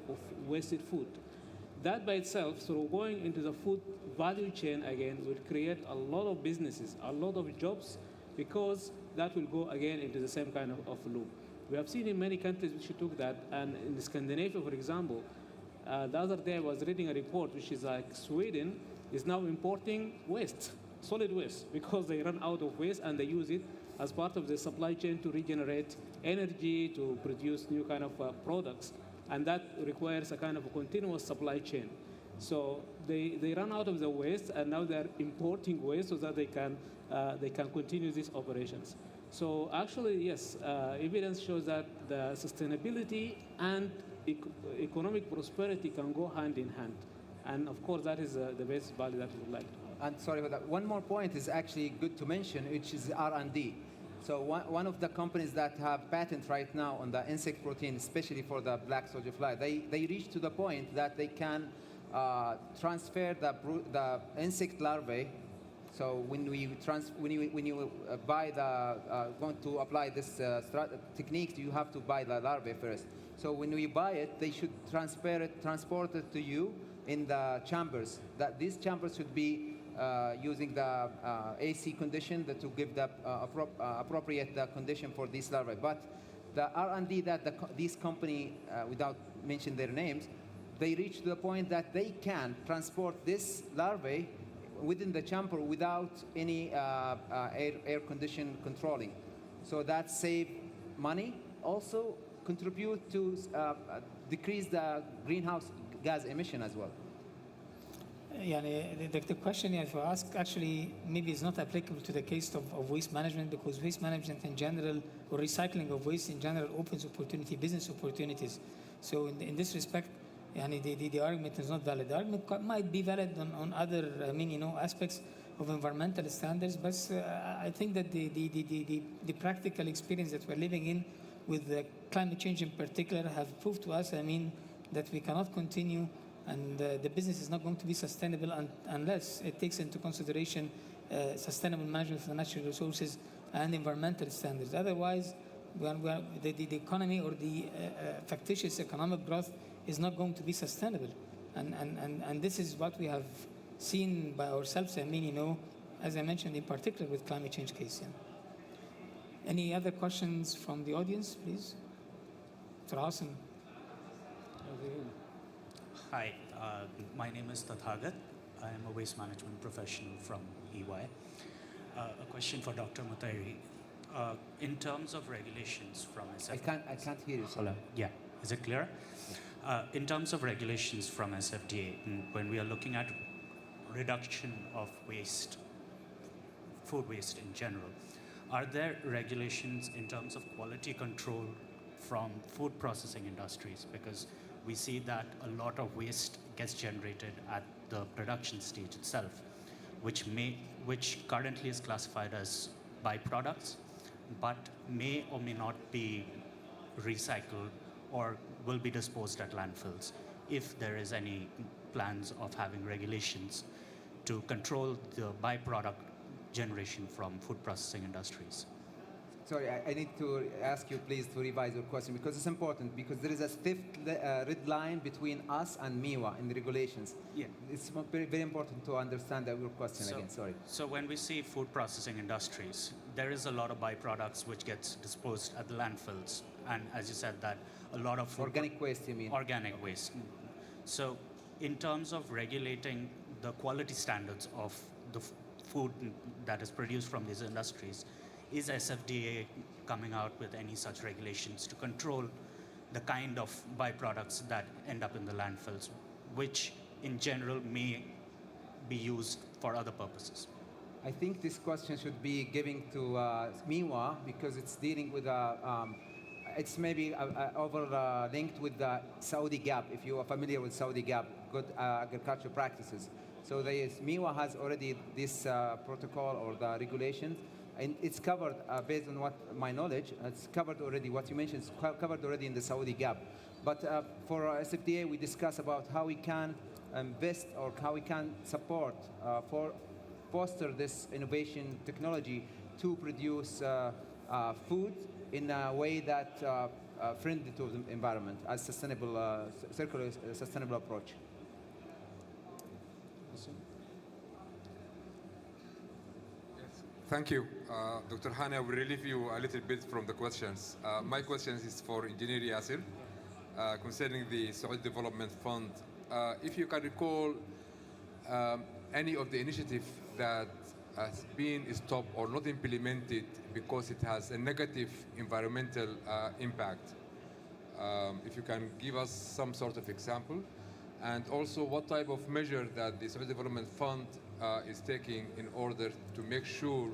wasted food. That by itself, through going into the food value chain again, will create a lot of businesses, a lot of jobs, because that will go again into the same kind of loop. We have seen in many countries which took that, and in Scandinavia, for example, the other day I was reading a report which is like Sweden is now importing waste, solid waste, because they run out of waste and they use it as part of the supply chain to regenerate energy, to produce new kind of products. And that requires a kind of a continuous supply chain. So they run out of the waste, and now they're importing waste so that they can continue these operations. So actually, yes, evidence shows that the sustainability and economic prosperity can go hand in hand. And of course, that is the basic value that we would like.
And sorry for that. One more point is actually good to mention, which is R&D. So one of the companies that have patent right now on the insect protein, especially for the black soldier fly, they reach to the point that they can transfer the insect larvae. So when you buy going to apply this technique, you have to buy the larvae first. So when we buy it, they should transport it to you in the chambers. That these chambers should be using the AC condition to give the appropriate condition for these larvae. But the R&D that these company, without mentioning their names, they reach to the point that they can transport this larvae within the chamber without any air condition controlling. So that save money, also contribute to decrease the greenhouse gas emission as well.
Yeah, the question if you ask actually maybe is not applicable to the case of waste management, because waste management in general or recycling of waste in general opens business opportunities. So in this respect, the argument is not valid. The argument might be valid on other aspects of environmental standards, but I think that the practical experience that we're living in with the climate change in particular have proved to us, that we cannot continue, and the business is not going to be sustainable unless it takes into consideration sustainable management of the natural resources and environmental standards. Otherwise, the economy or the factitious economic growth is not going to be sustainable. And this is what we have seen by ourselves, as I mentioned, in particular with climate change case. Yeah. Any other questions from the audience, please? Mr. Hassan.
Hi, my name is Tathagat. I am a waste management professional from EY. A question for Dr. Mutairi. In terms of regulations from SFDA...
I can't hear you, Salah.
Yeah, is it clear? In terms of regulations from SFDA, when we are looking at reduction of waste, food waste in general, are there regulations in terms of quality control from food processing industries? Because we see that a lot of waste gets generated at the production stage itself, which currently is classified as byproducts, but may or may not be recycled or will be disposed at landfills, if there is any plans of having regulations to control the byproduct generation from food processing industries.
Sorry, I need to ask you please to revise your question, because it's important, because there is a stiff red line between us and MIWA in the regulations.
Yeah.
It's very, very important to understand your question again, sorry.
So when we see food processing industries, there is a lot of byproducts which gets disposed at the landfills. And as you said, that a lot of
organic waste, you mean?
Organic waste. So in terms of regulating the quality standards of the food that is produced from these industries, is SFDA coming out with any such regulations to control the kind of byproducts that end up in the landfills, which in general may be used for other purposes?
I think this question should be given to MIWA because it's dealing with it's maybe linked with the Saudi GAP, if you are familiar with Saudi GAP, good agriculture practices. So MIWA has already this protocol or the regulations, and it's covered, based on what my knowledge, it's covered already, what you mentioned is covered already in the Saudi GAP. But for SFDA, we discuss about how we can invest or how we can support foster this innovation technology to produce food in a way that friendly to the environment as sustainable, circular, sustainable approach.
Thank you. Dr. Hani, I will relieve you a little bit from the questions. My question is for Engineer Yasser concerning the Saudi Development Fund. If you can recall any of the initiatives that has been stopped or not implemented because it has a negative environmental impact. If you can give us some sort of example, and also what type of measure that the Saudi Development Fund is taking in order to make sure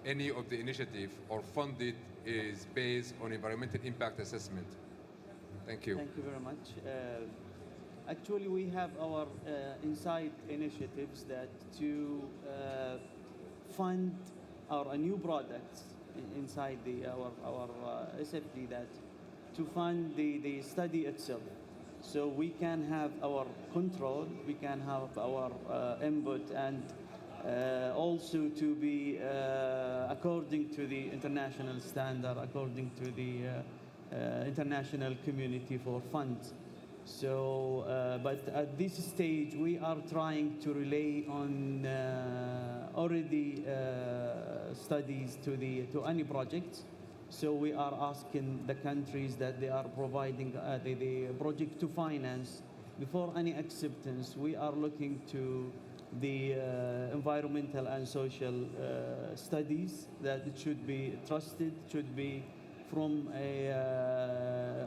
any of the initiative or funded is based on environmental impact assessment. Thank you.
Thank you very much. Actually, we have our inside initiatives that to fund our new products inside our SFD, that to fund the study itself. So we can have our control, we can have our input, and also to be according to the international standard, according to the international community for funds. So, but at this stage, we are trying to rely on already studies to any projects. So we are asking the countries that they are providing the project to finance. Before any acceptance, we are looking to the environmental and social studies, that it should be trusted, should be from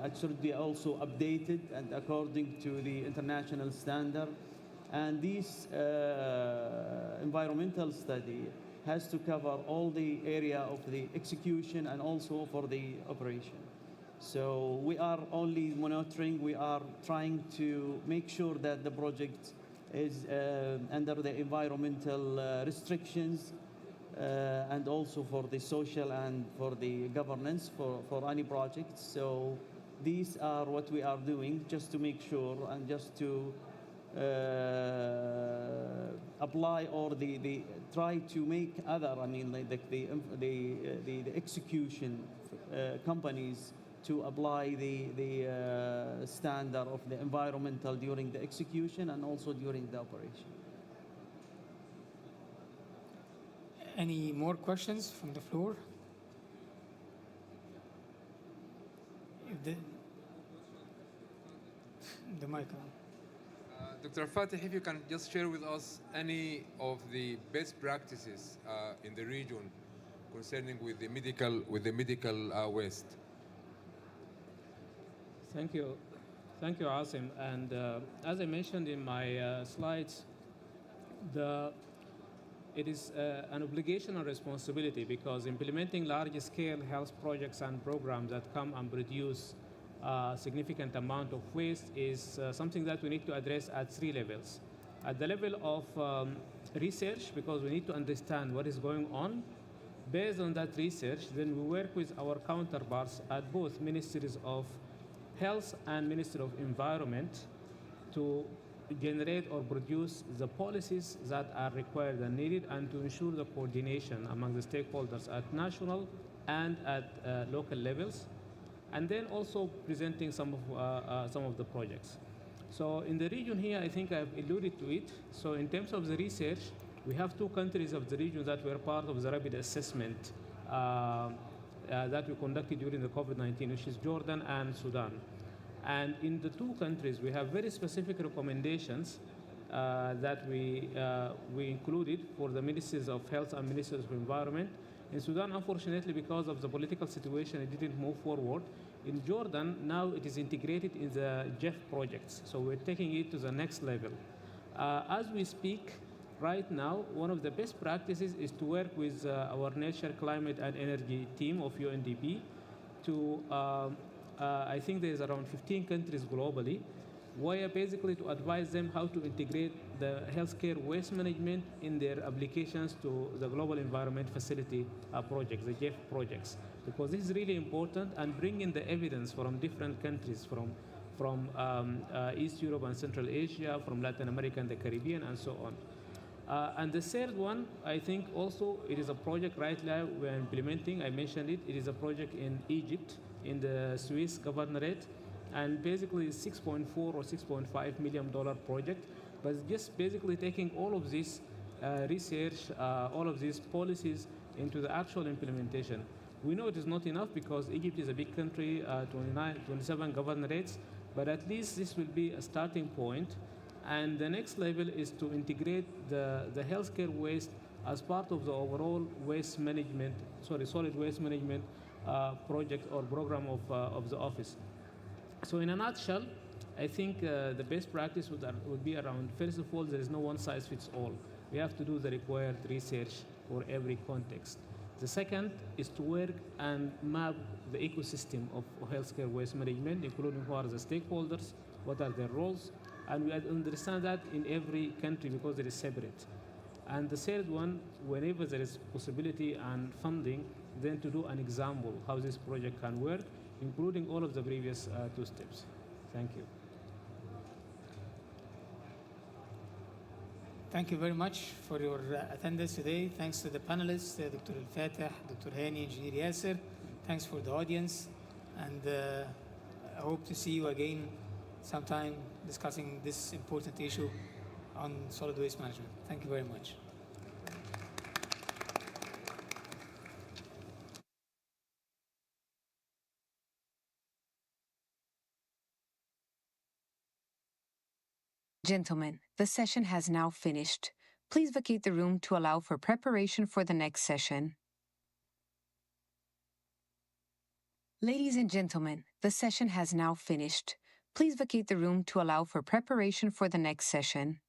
it should be also updated and according to the international standard. And this environmental study has to cover all the area of the execution and also for the operation. So we are only monitoring, we are trying to make sure that the project is under the environmental restrictions and also for the social and for the governance for any project. So these are what we are doing just to make sure and just to apply or the try to make other, I mean, like the execution companies to apply the standard of the environmental during the execution and also during the operation.
Any more questions from the floor? The mic.
Dr. Fatih, if you can just share with us any of the best practices in the region concerning with the medical waste.
Thank you, Asim. And as I mentioned in my slides, it is an obligation and responsibility, because implementing large-scale health projects and programs that come and produce a significant amount of waste is something that we need to address at 3 levels. At the level of research, because we need to understand what is going on. Based on that research, then we work with our counterparts at both Ministries of Health and Ministry of Environment to generate or produce the policies that are required and needed, and to ensure the coordination among the stakeholders at national and at local levels, and then also presenting some of the projects. So in the region here, I think I've alluded to it. So in terms of the research, we have 2 countries of the region that were part of the rapid assessment that we conducted during the COVID-19, which is Jordan and Sudan. And in the 2 countries, we have very specific recommendations that we included for the Ministries of Health and Ministries of Environment. In Sudan, unfortunately, because of the political situation, it didn't move forward. In Jordan, now it is integrated in the JEF projects, so we're taking it to the next level. As we speak, right now, one of the best practices is to work with our Nature, Climate, and Energy team of UNDP to, I think there's around 15 countries globally, where basically to advise them how to integrate the healthcare waste management in their applications to the Global Environment Facility projects, the JEF projects, because this is really important, and bring in the evidence from different countries, from East Europe and Central Asia, from Latin America and the Caribbean, and so on. And the third one, I think also it is a project right now we're implementing. I mentioned it. It is a project in Egypt, in the Swiss governorate, and basically it's $6.4 or $6.5 million project. But it's just basically taking all of this research, all of these policies into the actual implementation. We know it is not enough because Egypt is a big country, 27 governorates, but at least this will be a starting point. And the next level is to integrate the healthcare waste as part of the overall waste management, solid waste management project or program of the office. So in a nutshell, I think the best practice would be around, first of all, there is no one size fits all. We have to do the required research for every context. The second is to work and map the ecosystem of healthcare waste management, including who are the stakeholders, what are their roles, and we understand that in every country because it is separate. And the third one, whenever there is possibility and funding, then to do an example how this project can work, including all of the previous two steps. Thank you.
Thank you very much for your attendance today. Thanks to the panelists, Dr. Al-Fatah, Dr. Hani, Engineer Yasser. Thanks for the audience. And I hope to see you again sometime discussing this important issue on solid waste management. Thank you very much.
Gentlemen, the session has now finished. Please vacate the room to allow for preparation for the next session. Ladies and gentlemen, the session has now finished. Please vacate the room to allow for preparation for the next session.